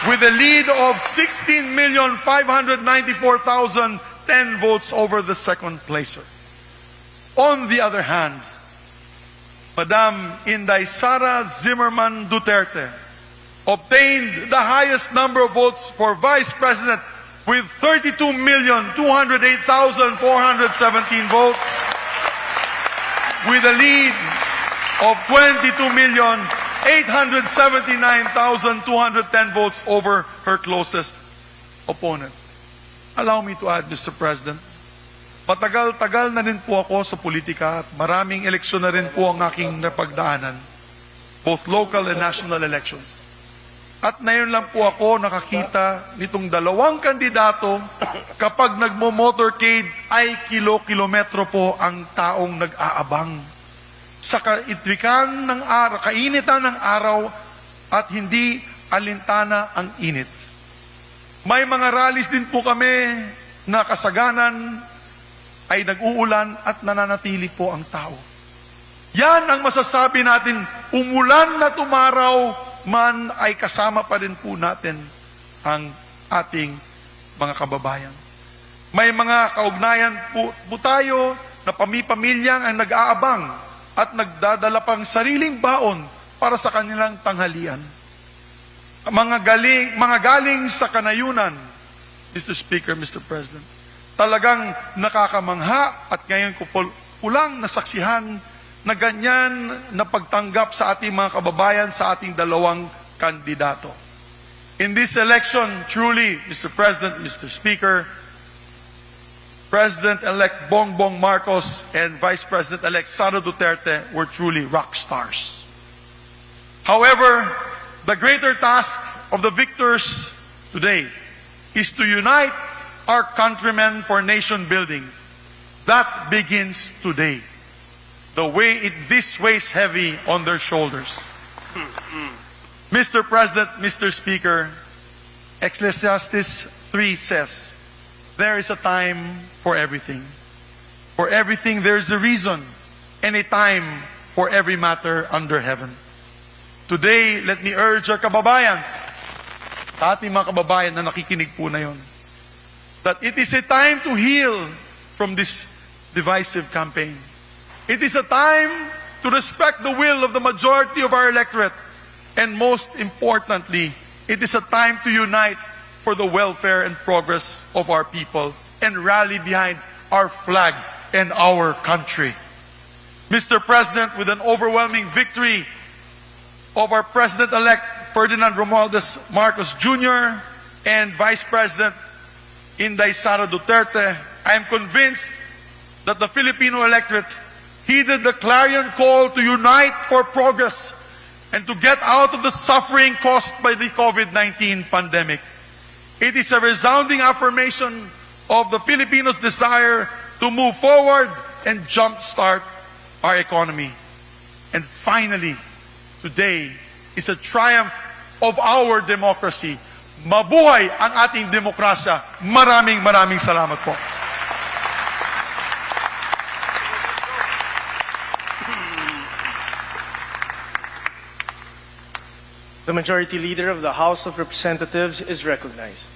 With a lead of 16,594,010 votes over the second placer. On the other hand, Madam Inday Sara Zimmerman Duterte obtained the highest number of votes for vice president with 32,208,417 votes, with a lead of 22,879,210 votes over her closest opponent. Allow me to add, Mr. President, matagal-tagal na rin po ako sa politika at maraming eleksyon na rin po ang aking napagdaanan, both local and national elections. At ngayon lang po ako nakakita nitong dalawang kandidato kapag nagmo-motorcade ay kilo-kilometro po ang taong nag-aabang. Sa kainitan ng araw at hindi alintana ang init. May mga rallies din po kami na kasaganan ay nag-uulan at nananatili po ang tao. Yan ang masasabi natin, umulan na tumaraw man ay kasama pa rin po natin ang ating mga kababayan. May mga kaugnayan po tayo na pamilya ang nag-aabang at nagdadala pang sariling baon para sa kanilang tanghalian. Mga galing sa kanayunan, Mr. Speaker, Mr. President, talagang nakakamangha at ngayon ko pulang nasaksihan na ganyan na pagtanggap sa ating mga kababayan sa ating dalawang kandidato. In this election, truly, Mr. President, Mr. Speaker, President-elect Bongbong Marcos and Vice President-elect Sara Duterte were truly rock stars. However, the greater task of the victors today is to unite our countrymen for nation building. That begins today. This weighs heavy on their shoulders. Mr. President, Mr. Speaker, Ecclesiastes 3 says, there is a time for everything. For everything there is a reason, and a time for every matter under heaven. Today, let me urge our kababayan, sa ating mga kababayan na nakikinig po na yun, that it is a time to heal from this divisive campaign. It is a time to respect the will of the majority of our electorate. And most importantly, it is a time to unite for the welfare and progress of our people and rally behind our flag and our country. Mr. President, with an overwhelming victory of our President-elect Ferdinand Romualdez Marcos Jr. and Vice President Inday Sara Duterte, I am convinced that the Filipino electorate heeded the clarion call to unite for progress and to get out of the suffering caused by the COVID-19 pandemic. It is a resounding affirmation of the Filipinos' desire to move forward and jumpstart our economy. And finally, today is a triumph of our democracy. Mabuhay ang ating demokrasya. Maraming salamat po. The Majority Leader of the House of Representatives is recognized.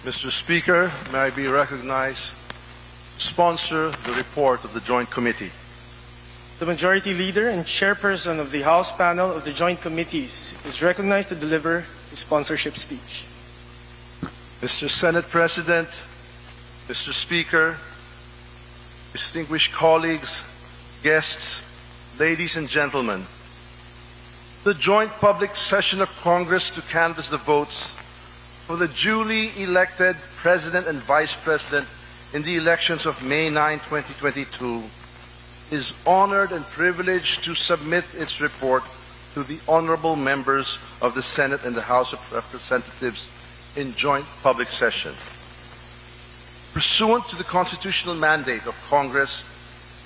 Mr. Speaker, may I be recognized to sponsor the report of the Joint Committee. The Majority Leader and Chairperson of the House Panel of the Joint Committees is recognized to deliver his sponsorship speech. Mr. Senate President, Mr. Speaker, distinguished colleagues, guests, ladies and gentlemen, the joint public session of Congress to canvass the votes for the duly elected President and Vice President in the elections of May 9, 2022, is honored and privileged to submit its report to the honorable members of the Senate and the House of Representatives in joint public session. Pursuant to the constitutional mandate of Congress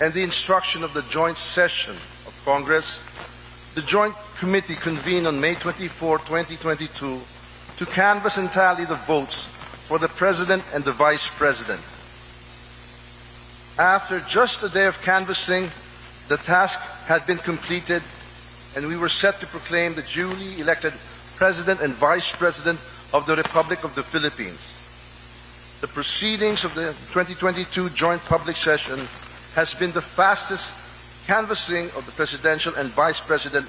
and the instruction of the joint session of Congress, the Joint Committee convened on May 24, 2022 to canvass and tally the votes for the President and the Vice President. After just a day of canvassing, the task had been completed and we were set to proclaim the duly elected President and Vice President of the Republic of the Philippines. The proceedings of the 2022 joint public session has been the fastest canvassing of the presidential and vice president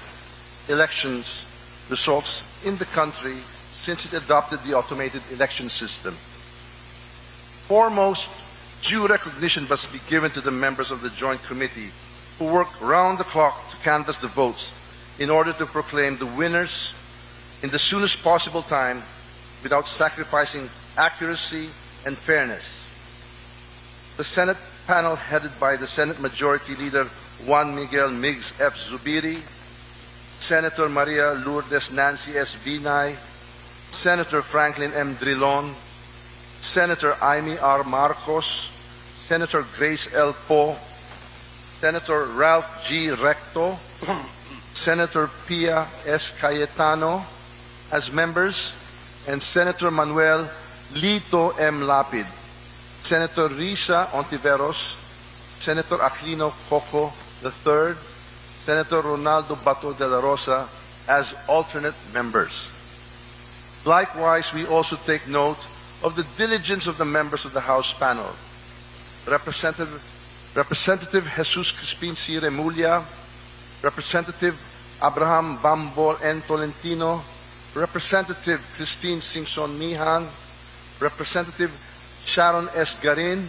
elections results in the country since it adopted the automated election system. Foremost, due recognition must be given to the members of the Joint Committee who work round the clock to canvass the votes in order to proclaim the winners in the soonest possible time without sacrificing accuracy and fairness. The Senate panel headed by the Senate Majority Leader Juan Miguel Migs F. Zubiri, Senator Maria Lourdes Nancy S. Binay, Senator Franklin M. Drilon, Senator Amy R. Marcos, Senator Grace L. Poe, Senator Ralph G. Recto, Senator Pia S. Cayetano as members, and Senator Manuel Lito M. Lapid, Senator Risa Ontiveros, Senator Aquilino Coco III, Senator Ronaldo Bato de la Rosa as alternate members. Likewise, we also take note of the diligence of the members of the House panel. Representative Jesus Crispin C. Remulla, Representative Abraham Bambol N. Tolentino, Representative Christine Singson Mihan, Representative Sharon S. Garin,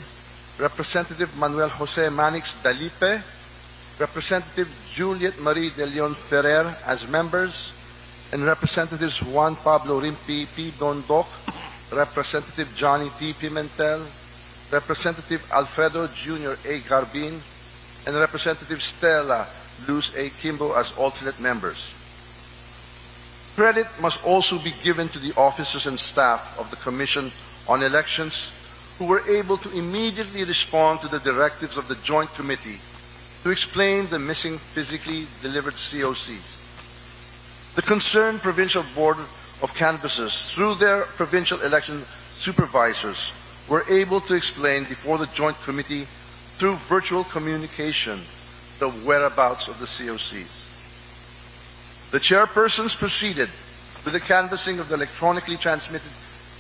Representative Manuel Jose Manix Dalipe, Representative Juliet Marie de Leon Ferrer as members, and Representatives Juan Pablo Rimpi P. Dondoc, Representative Johnny T. Pimentel, Representative Alfredo Jr. A. Garbin, and Representative Stella Luz A. Kimbo as alternate members. Credit must also be given to the officers and staff of the Commission on Elections who were able to immediately respond to the directives of the Joint Committee to explain the missing physically delivered COCs. The concerned Provincial Board of Canvassers, through their provincial election supervisors, were able to explain before the Joint Committee through virtual communication the whereabouts of the COCs. The chairpersons proceeded with the canvassing of the electronically transmitted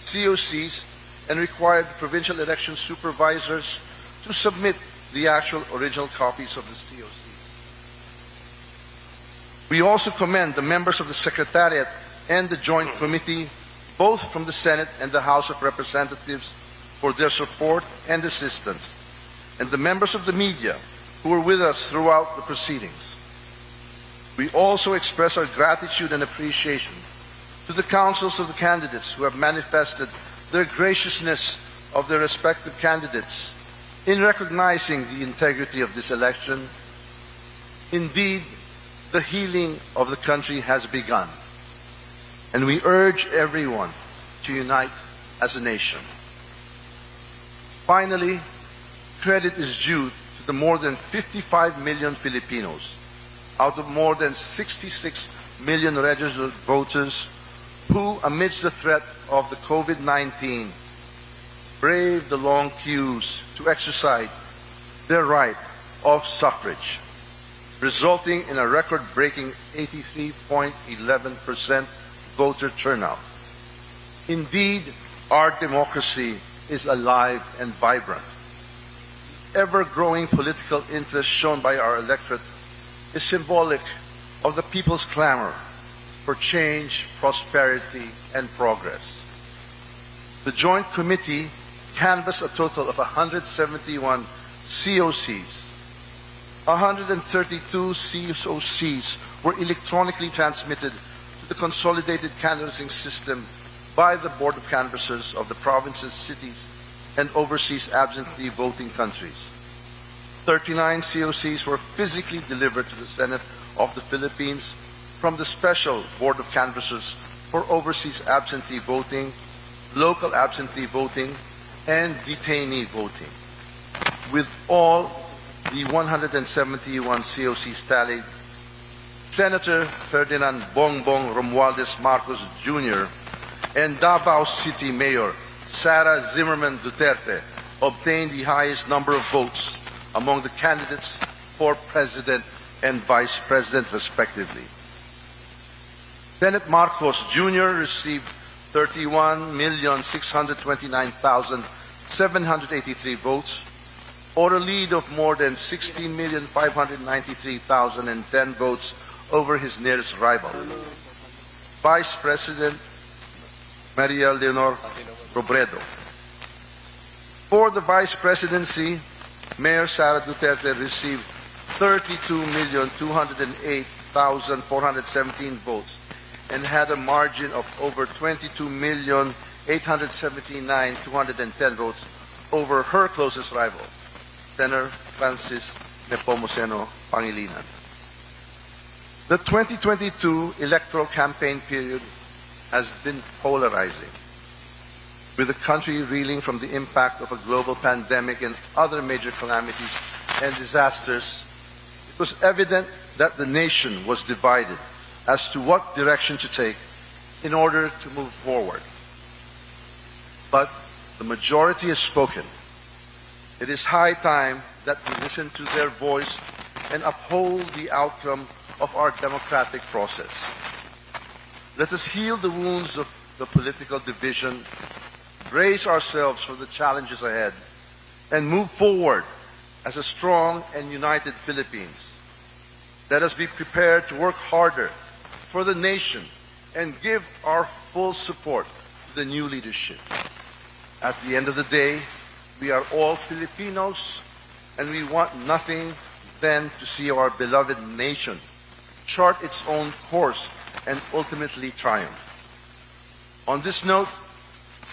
COCs and required provincial election supervisors to submit the actual original copies of the COCs. We also commend the members of the Secretariat and the Joint Committee, both from the Senate and the House of Representatives, for their support and assistance, and the members of the media who were with us throughout the proceedings. We also express our gratitude and appreciation to the counsels of the candidates who have manifested their graciousness of their respective candidates in recognizing the integrity of this election. Indeed, the healing of the country has begun, and we urge everyone to unite as a nation. Finally, credit is due to the more than 55 million Filipinos out of more than 66 million registered voters who, amidst the threat of the COVID-19, braved the long queues to exercise their right of suffrage, resulting in a record-breaking 83.11% voter turnout. Indeed, our democracy is alive and vibrant. Ever-growing political interest shown by our electorate is symbolic of the people's clamor for change, prosperity, and progress. The Joint Committee canvassed a total of 171 COCs. 132 COCs were electronically transmitted to the consolidated canvassing system by the Board of Canvassers of the provinces, cities, and overseas absentee voting countries. 39 COCs were physically delivered to the Senate of the Philippines from the Special Board of Canvassers for overseas absentee voting, local absentee voting, and detainee voting. With all the 171 COCs tallied, Senator Ferdinand Bongbong Romualdez Marcos Jr. and Davao City Mayor Sara Zimmerman Duterte obtained the highest number of votes among the candidates for President and Vice President, respectively. Senate Marcos Jr. received 31,629,783 votes, or a lead of more than 16,593,010 votes over his nearest rival, Vice President Maria Leonor Robredo. For the Vice Presidency, Mayor Sara Duterte received 32,208,417 votes and had a margin of over 22,879,210 votes over her closest rival, Senator Francis Nepomuceno Pangilinan. The 2022 electoral campaign period has been polarizing, with the country reeling from the impact of a global pandemic and other major calamities and disasters. It was evident that the nation was divided as to what direction to take in order to move forward. But the majority has spoken. It is high time that we listen to their voice and uphold the outcome of our democratic process. Let us heal the wounds of the political division, brace ourselves for the challenges ahead, and move forward as a strong and united Philippines. Let us be prepared to work harder for the nation and give our full support to the new leadership. At the end of the day, we are all Filipinos, and we want nothing than to see our beloved nation chart its own course and ultimately triumph. On this note,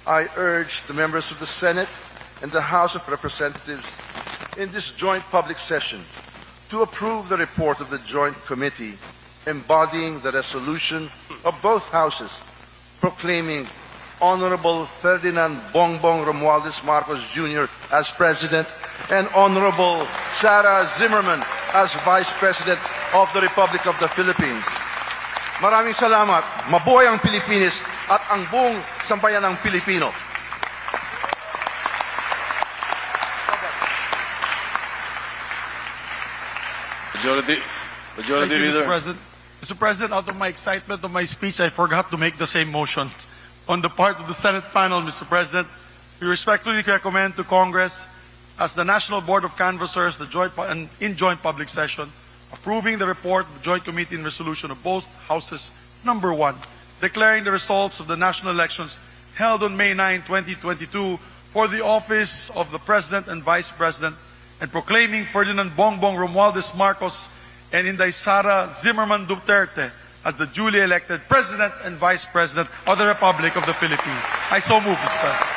I urge the members of the Senate and the House of Representatives in this joint public session to approve the report of the Joint Committee embodying the resolution of both houses proclaiming Honorable Ferdinand Bongbong Romualdez Marcos Jr. as President and Honorable Sara Zimmerman as Vice President of the Republic of the Philippines. Maraming salamat. Mabuhay ang Pilipinas at ang buong sambayan ng Pilipino. Majority Thank you, Leader. Mr. President. Mr. President, out of my excitement of my speech, I forgot to make the same motion. On the part of the Senate panel, Mr. President, we respectfully recommend to Congress, as the National Board of Canvassers, in joint public session, approving the report of the Joint Committee and resolution of both houses, number 1, declaring the results of the national elections held on May 9, 2022 for the office of the President and Vice President, and proclaiming Ferdinand Bongbong Romualdez Marcos and Inday Sara Zimmerman Duterte as the duly elected President and Vice President of the Republic of the Philippines. I so move, Mr. President.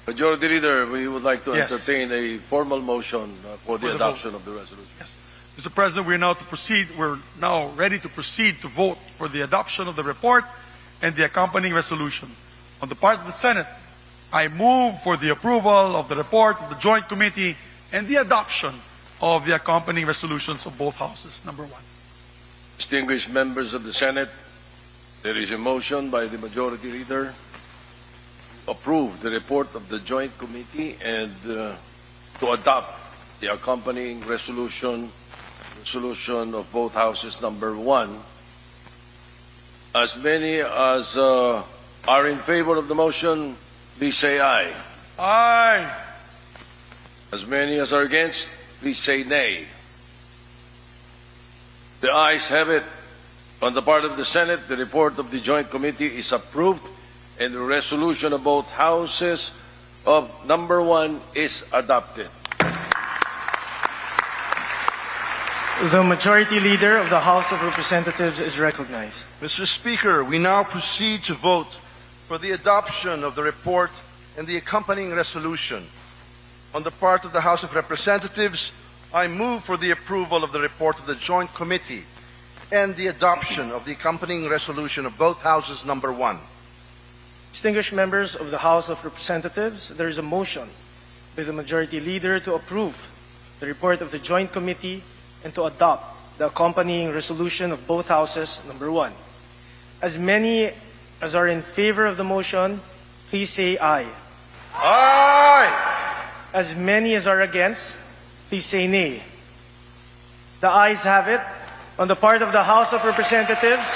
Majority Leader, we would like to Yes. entertain a formal motion for the the adoption of the resolution. Yes. Mr. President, we're now ready to proceed to vote for the adoption of the report and the accompanying resolution. On the part of the Senate, I move for the approval of the report of the Joint Committee and the adoption of the accompanying resolutions of both houses. Number 1. Distinguished members of the Senate, there is a motion by the Majority Leader to approve the report of the Joint Committee and to adopt the accompanying resolution of both houses, number 1, As many as are in favor of the motion, please say aye. Aye. As many as are against, please say nay. The ayes have it. On the part of the Senate, the report of the Joint Committee is approved, and the resolution of both houses of number 1 is adopted. The Majority Leader of the House of Representatives is recognized. Mr. Speaker, we now proceed to vote for the adoption of the report and the accompanying resolution. On the part of the House of Representatives, I move for the approval of the report of the Joint Committee and the adoption of the accompanying resolution of both houses number 1. Distinguished members of the House of Representatives, there is a motion by the Majority Leader to approve the report of the Joint Committee and to adopt the accompanying resolution of both houses number 1. As many as are in favor of the motion, please say aye. Aye! As many as are against, please say nay. The ayes have it. On the part of the House of Representatives,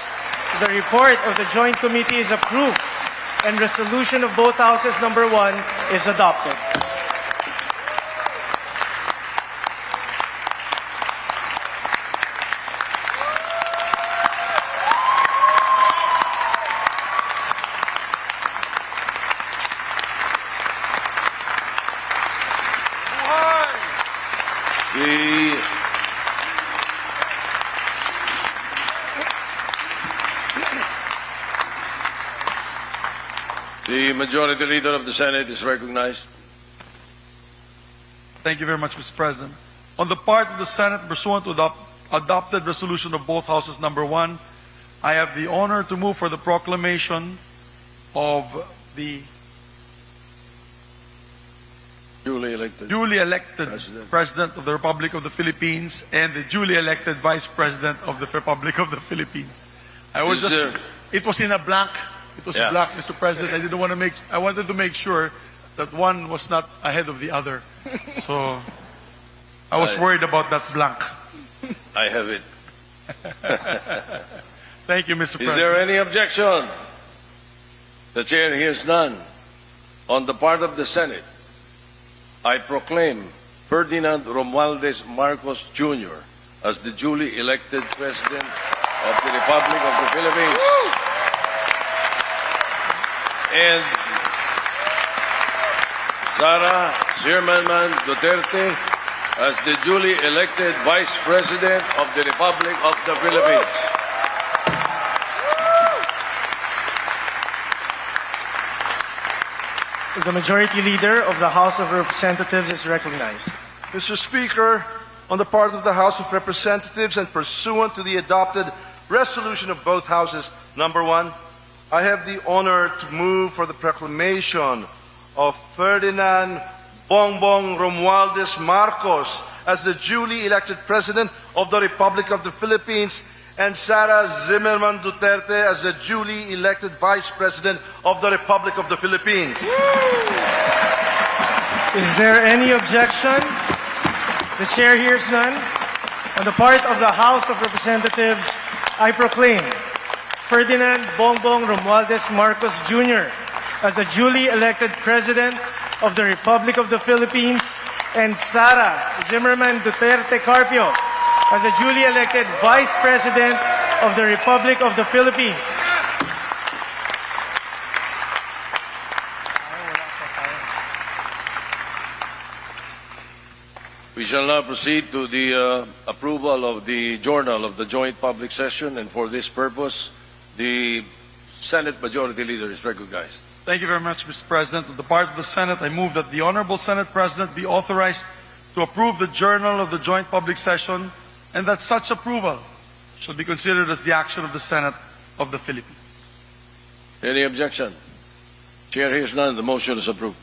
the report of the Joint Committee is approved and resolution of both houses number 1 is adopted. The Majority Leader of the Senate is recognized. Thank you very much, Mr. President. On the part of the Senate, pursuant to the adopted resolution of both houses number 1, I have the honor to move for the proclamation of the Duly elected. duly elected President. President of the Republic of the Philippines and the duly elected Vice President of the Republic of the Philippines. I was it was in a blank. It was blank, Mr. President. I wanted to make sure that one was not ahead of the other. So I was worried about that blank. I have it. Thank you, Mr. President. Is there any objection? The chair hears none. On the part of the Senate, I proclaim Ferdinand Romualdez Marcos Jr. as the duly elected President of the Republic of the Philippines. And Sara Zimmerman Duterte as the duly elected Vice President of the Republic of the Philippines. The Majority Leader of the House of Representatives is recognized. Mr. Speaker, on the part of the House of Representatives and pursuant to the adopted resolution of both houses number 1, I have the honor to move for the proclamation of Ferdinand Bongbong Romualdez Marcos as the duly elected President of the Republic of the Philippines and Sara Zimmerman Duterte as the duly elected Vice President of the Republic of the Philippines. Is there any objection? The chair hears none. On the part of the House of Representatives, I proclaim Ferdinand Bongbong Romualdez Marcos Jr. as the duly elected President of the Republic of the Philippines and Sara Zimmerman Duterte Carpio as the duly elected Vice President of the Republic of the Philippines. We shall now proceed to the approval of the Journal of the Joint Public Session, and for this purpose, the Senate Majority Leader is recognized. Thank you very much, Mr. President. On the part of the Senate, I move that the Honorable Senate President be authorized to approve the Journal of the Joint Public Session and that such approval shall be considered as the action of the Senate of the Philippines. Any objection? Chair hears none. The motion is approved.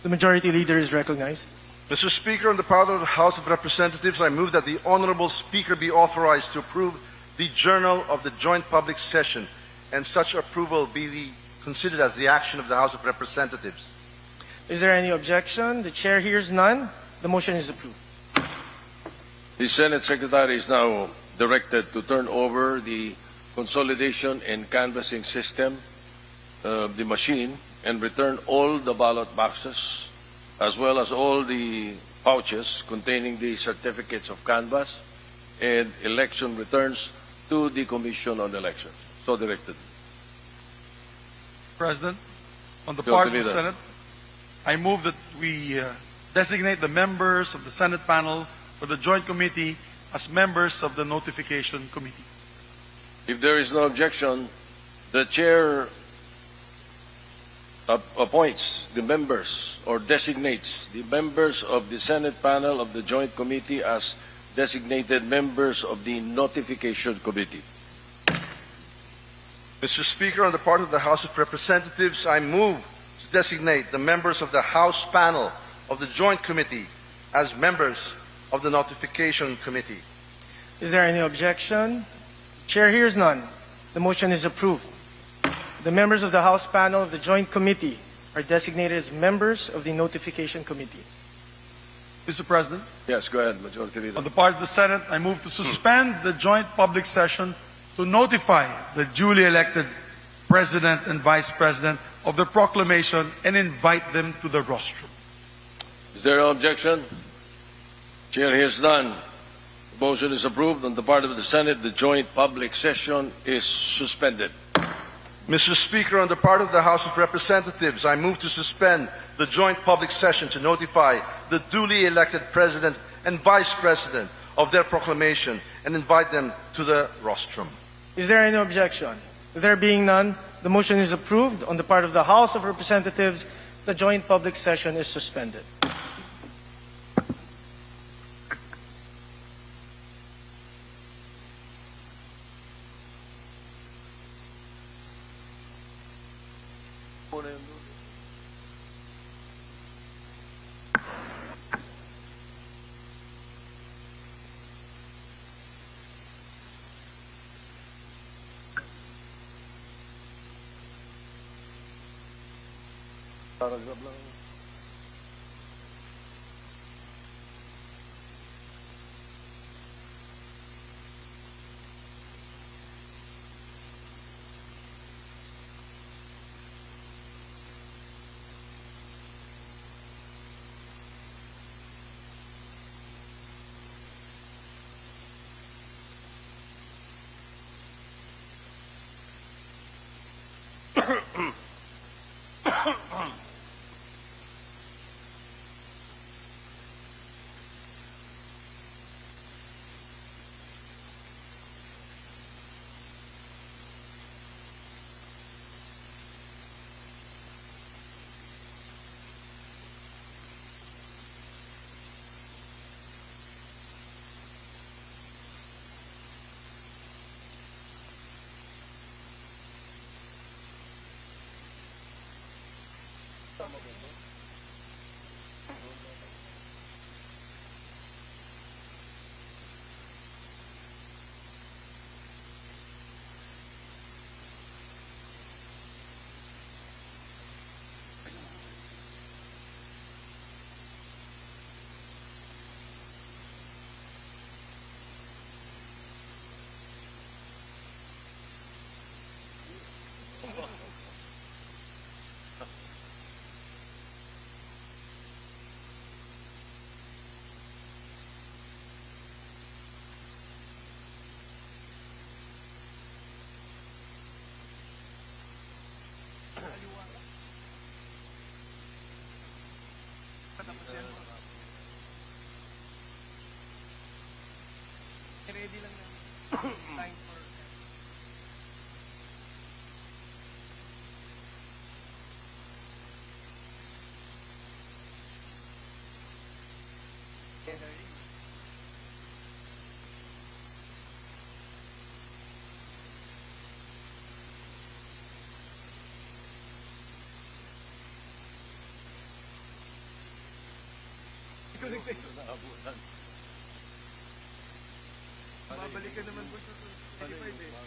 The Majority Leader is recognized. Mr. Speaker, on the part of the House of Representatives, I move that the Honorable Speaker be authorized to approve the Journal of the Joint Public Session and such approval be considered as the action of the House of Representatives. Is there any objection? The chair hears none. The motion is approved. The Senate Secretary is now directed to turn over the consolidation and canvassing system of the machine and return all the ballot boxes as well as all the pouches containing the certificates of canvass and election returns to the Commission on Elections. So directed. President, on the Your part of the leader. Senate, I move that we designate the members of the Senate panel for the Joint Committee as members of the Notification Committee. If there is no objection, the chair appoints the members or designates the members of the Senate panel of the Joint Committee as designated members of the Notification Committee. Mr. Speaker, on the part of the House of Representatives, I move to designate the members of the House panel of the Joint Committee as members of the Notification Committee. Is there any objection? Chair hears none. The motion is approved. The members of the House panel of the Joint Committee are designated as members of the Notification Committee. Mr. President, Yes, go ahead, Majority Leader. on the part of the Senate, I move to suspend the joint public session to notify the duly elected President and Vice President of the proclamation and invite them to the rostrum. Is there no objection? Chair hears none. The motion is approved. On the part of the Senate, the joint public session is suspended. Mr. Speaker, on the part of the House of Representatives, I move to suspend the joint public session to notify the duly elected President and Vice President of their proclamation and invite them to the rostrum. Is there any objection? There being none, the motion is approved. On the part of the House of Representatives, the joint public session is suspended. Babalikan naman po sa 25 eh.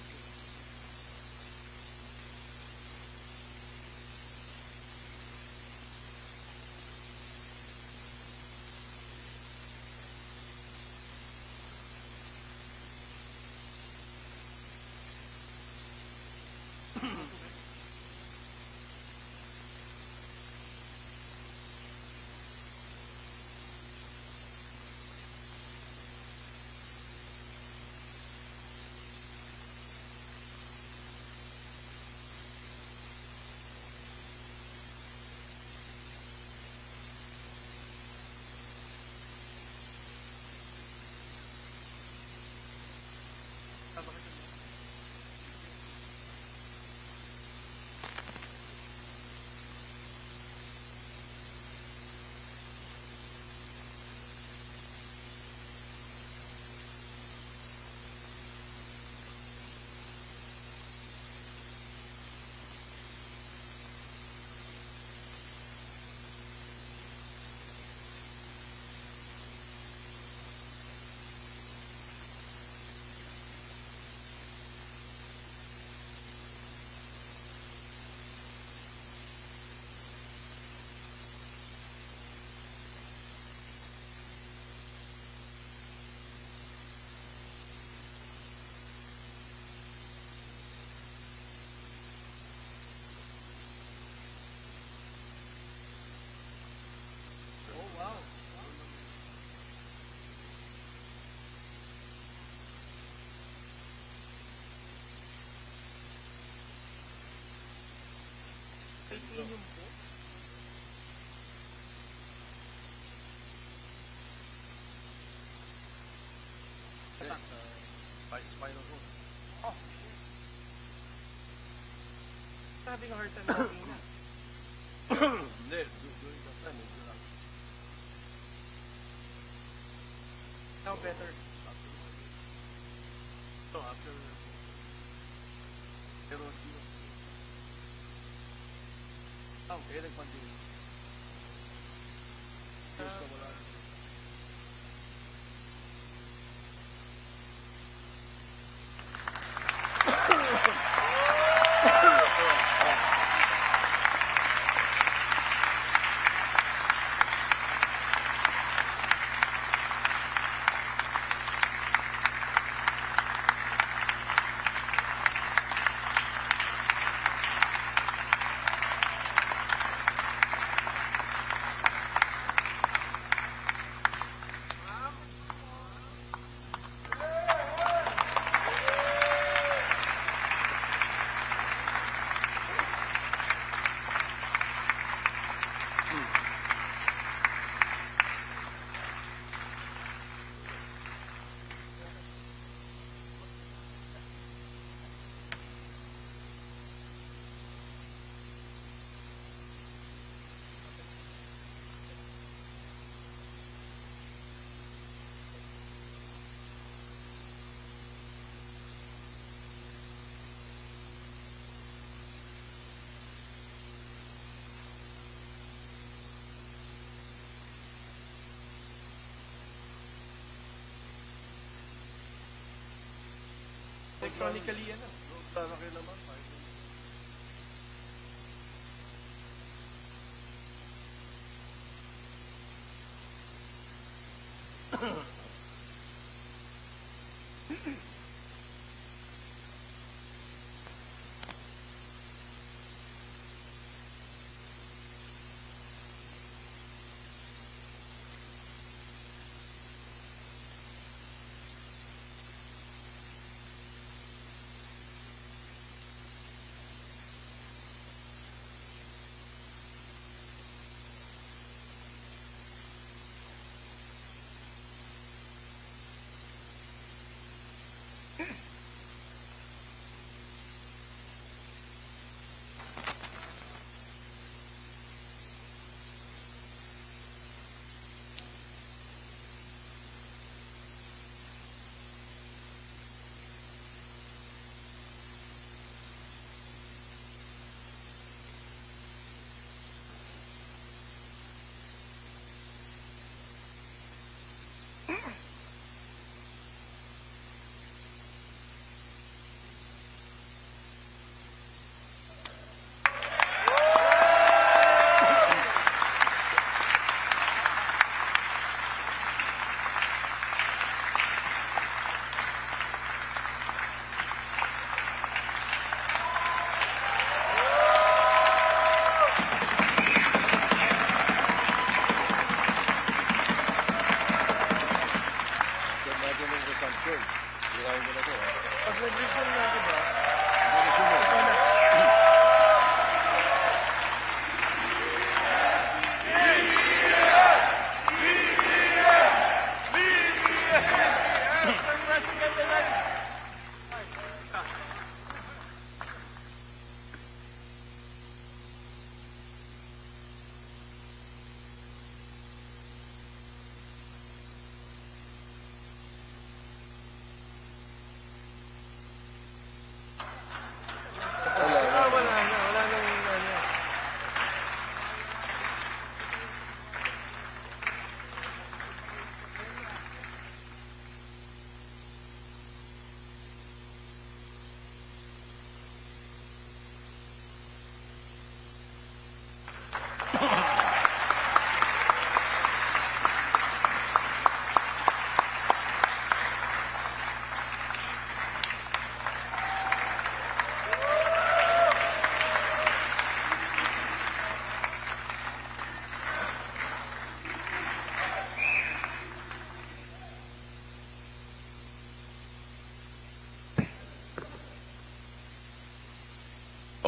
Final vote. Having a hard time talking na. Hindi, during that time, medyo lang. Now better. So, after... Pero, sino? Eric Pandini. Yes, na wala. Electronically yan ah. Lalaki naman.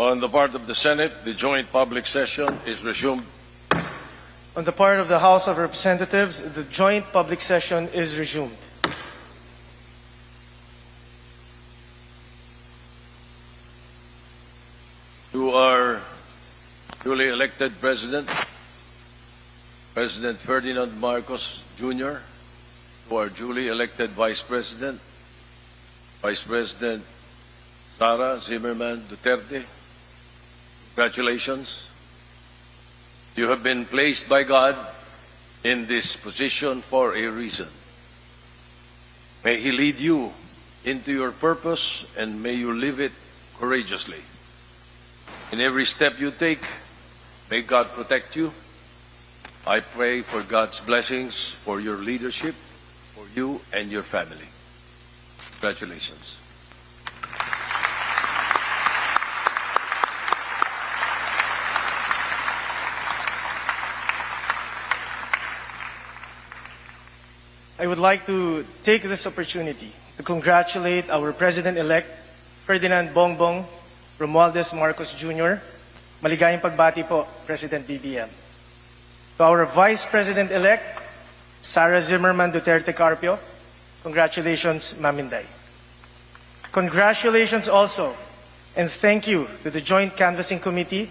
On the part of the Senate, the joint public session is resumed. On the part of the House of Representatives, the joint public session is resumed. To our duly elected President, President Ferdinand Marcos Jr., to our duly elected Vice President, Vice President Sara Zimmerman Duterte, congratulations. You have been placed by God in this position for a reason. May He lead you into your purpose and may you live it courageously. In every step you take, may God protect you. I pray for God's blessings for your leadership, for you and your family. Congratulations. I would like to take this opportunity to congratulate our President-elect, Ferdinand Bongbong Romualdez Marcos Jr. Maligayang pagbati po, President BBM. To our Vice President-elect, Sara Zimmerman Duterte Carpio, congratulations, Ma'am Inday. Congratulations also, and thank you to the Joint Canvassing Committee,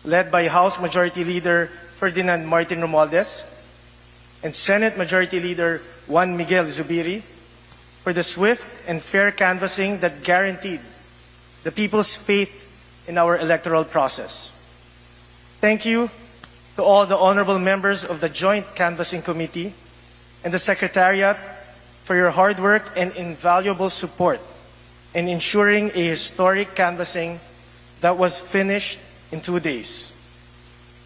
led by House Majority Leader Ferdinand Martin Romualdez, and Senate Majority Leader Juan Miguel Zubiri, for the swift and fair canvassing that guaranteed the people's faith in our electoral process. Thank you to all the honorable members of the Joint Canvassing Committee and the Secretariat for your hard work and invaluable support in ensuring a historic canvassing that was finished in 2 days.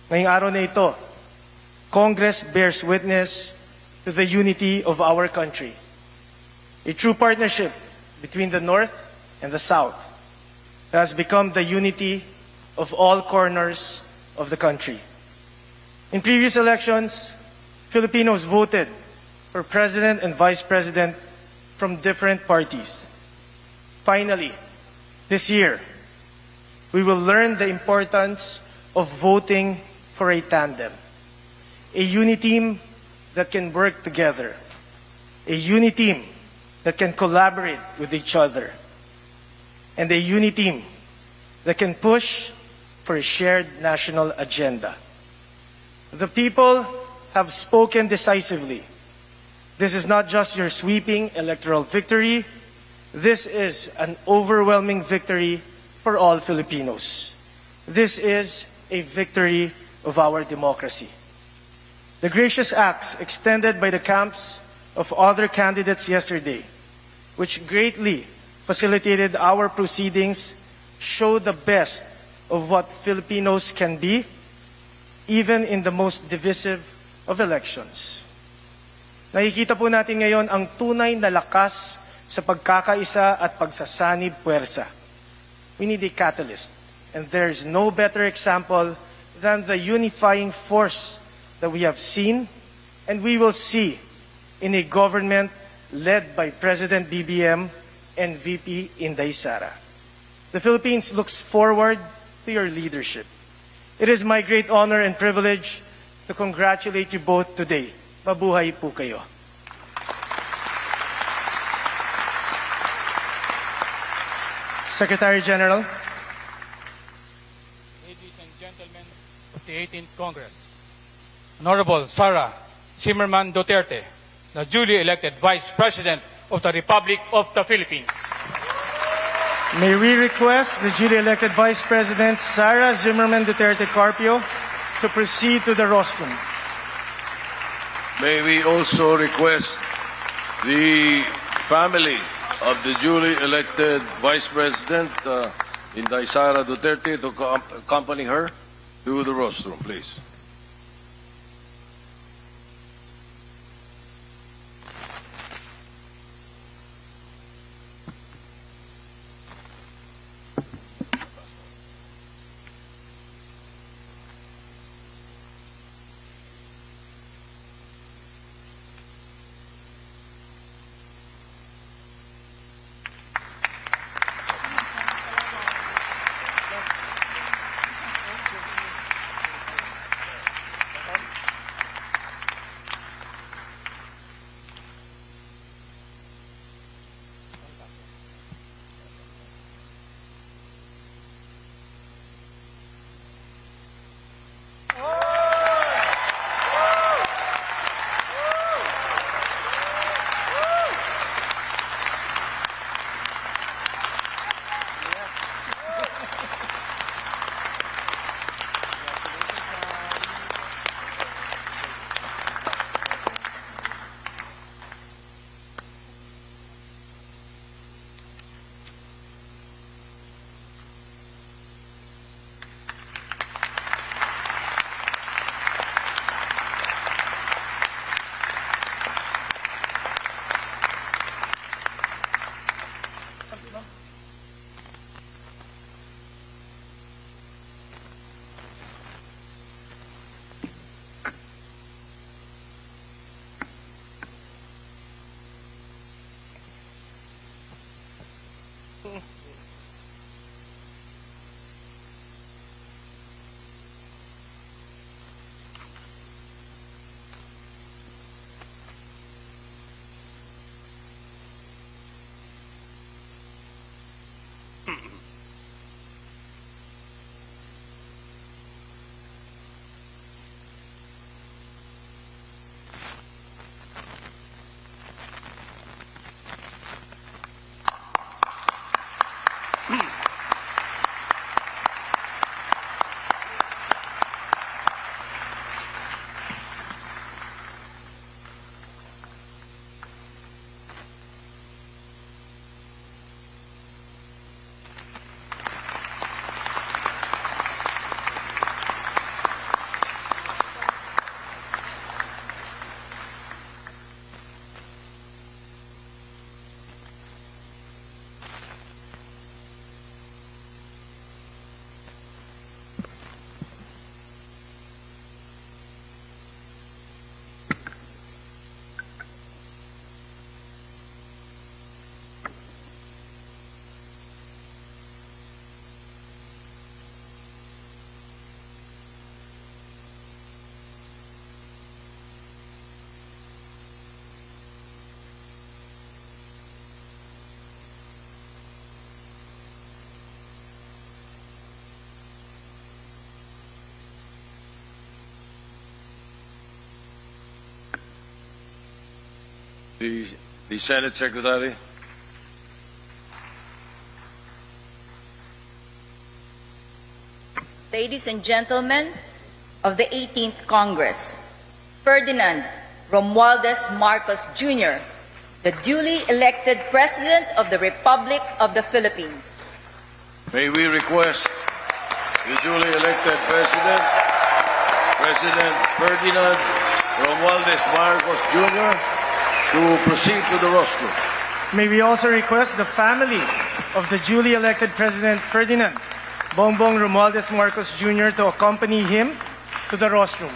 Ngayong araw na ito, Congress bears witness to the unity of our country. A true partnership between the North and the South that has become the unity of all corners of the country. In previous elections, Filipinos voted for President and Vice President from different parties. Finally, this year, we will learn the importance of voting for a tandem. A uni-team that can work together. A uni-team that can collaborate with each other. And a uni-team that can push for a shared national agenda. The people have spoken decisively. This is not just your sweeping electoral victory. This is an overwhelming victory for all Filipinos. This is a victory of our democracy. The gracious acts extended by the camps of other candidates yesterday, which greatly facilitated our proceedings, show the best of what Filipinos can be, even in the most divisive of elections. Nakikita po natin ngayon ang tunay na lakas sa pagkakaisa at pagsasanib puwersa. We need a catalyst, and there is no better example than the unifying force that we have seen and we will see in a government led by President BBM and VP Inday Sara. The Philippines looks forward to your leadership. It is my great honor and privilege to congratulate you both today. Mabuhay po kayo. Secretary General. Ladies and gentlemen of the 18th Congress, Honorable Sara Zimmerman Duterte, the duly elected Vice President of the Republic of the Philippines. May we request the duly elected Vice President Sara Zimmerman Duterte Carpio to proceed to the rostrum. May we also request the family of the duly elected Vice President Inday Sara Duterte to accompany her to the rostrum, please. the Senate Secretary. Ladies and gentlemen of the 18th Congress, Ferdinand Romualdez Marcos Jr., the duly elected President of the Republic of the Philippines. May we request the duly elected President, President Ferdinand Romualdez Marcos Jr., to proceed to the rostrum. May we also request the family of the duly elected President Ferdinand Bongbong Romualdez Marcos Jr. to accompany him to the rostrum.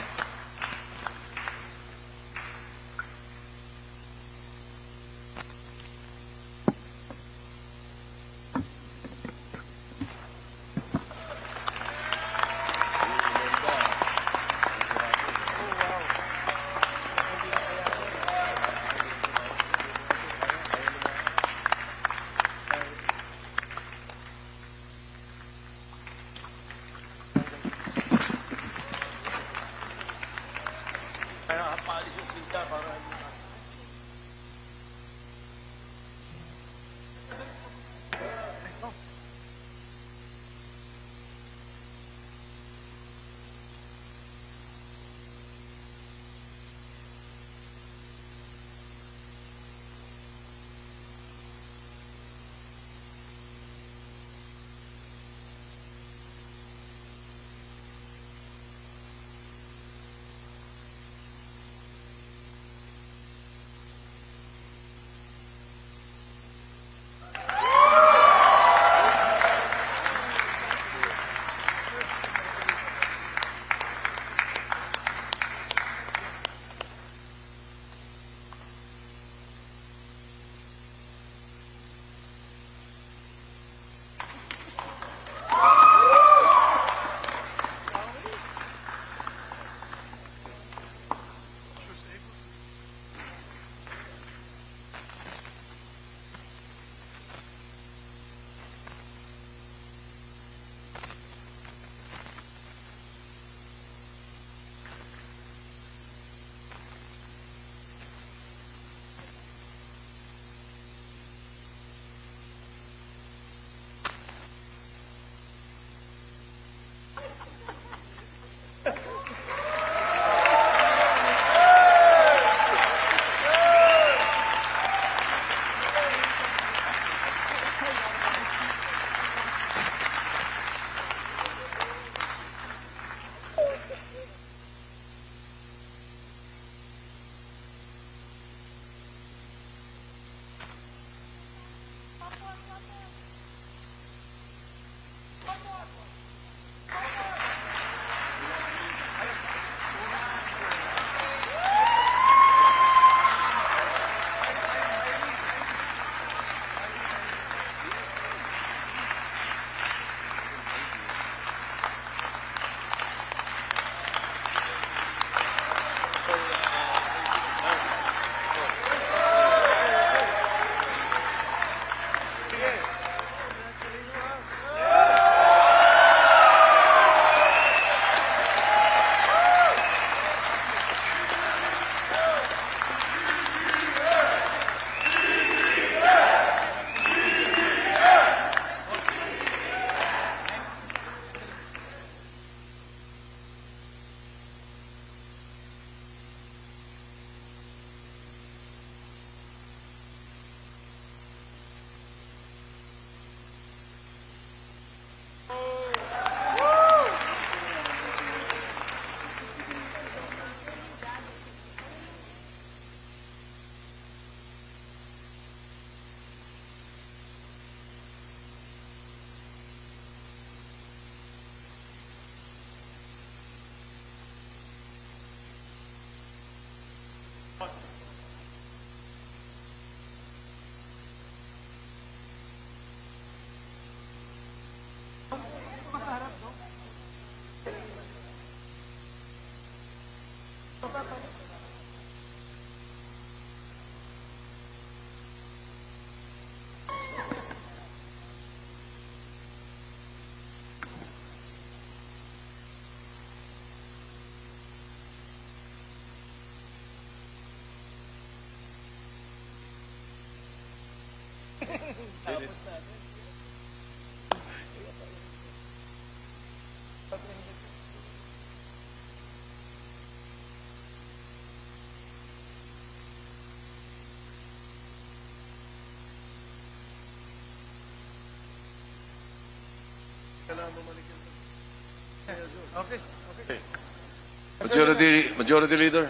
Majority Leader.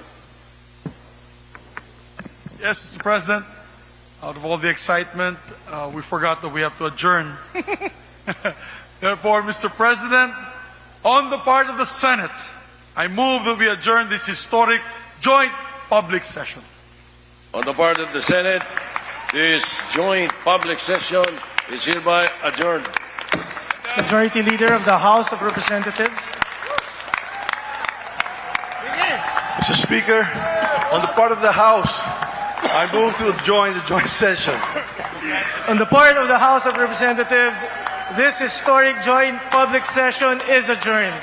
Yes, Mr. President. Out of all the excitement, we forgot that we have to adjourn. Therefore, Mr. President, on the part of the Senate, I move that we adjourn this historic joint public session. On the part of the Senate, this joint public session is hereby adjourned. Majority Leader of the House of Representatives. Mr. Speaker, on the part of the House, I move to join the joint session. On the part of the House of Representatives, this historic joint public session is adjourned.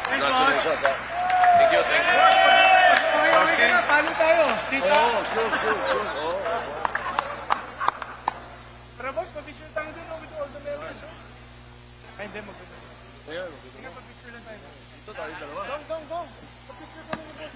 Congratulations. Thank you. Talo tayo. Tita. Sure. Tara boss, pa-picture tayo dun with all the members. Ay, hindi, mag-picture. Ayan. Sige, pa-picture lang tayo. Ito tayo dalawa. Dong. Pa-picture ka lang yung boss.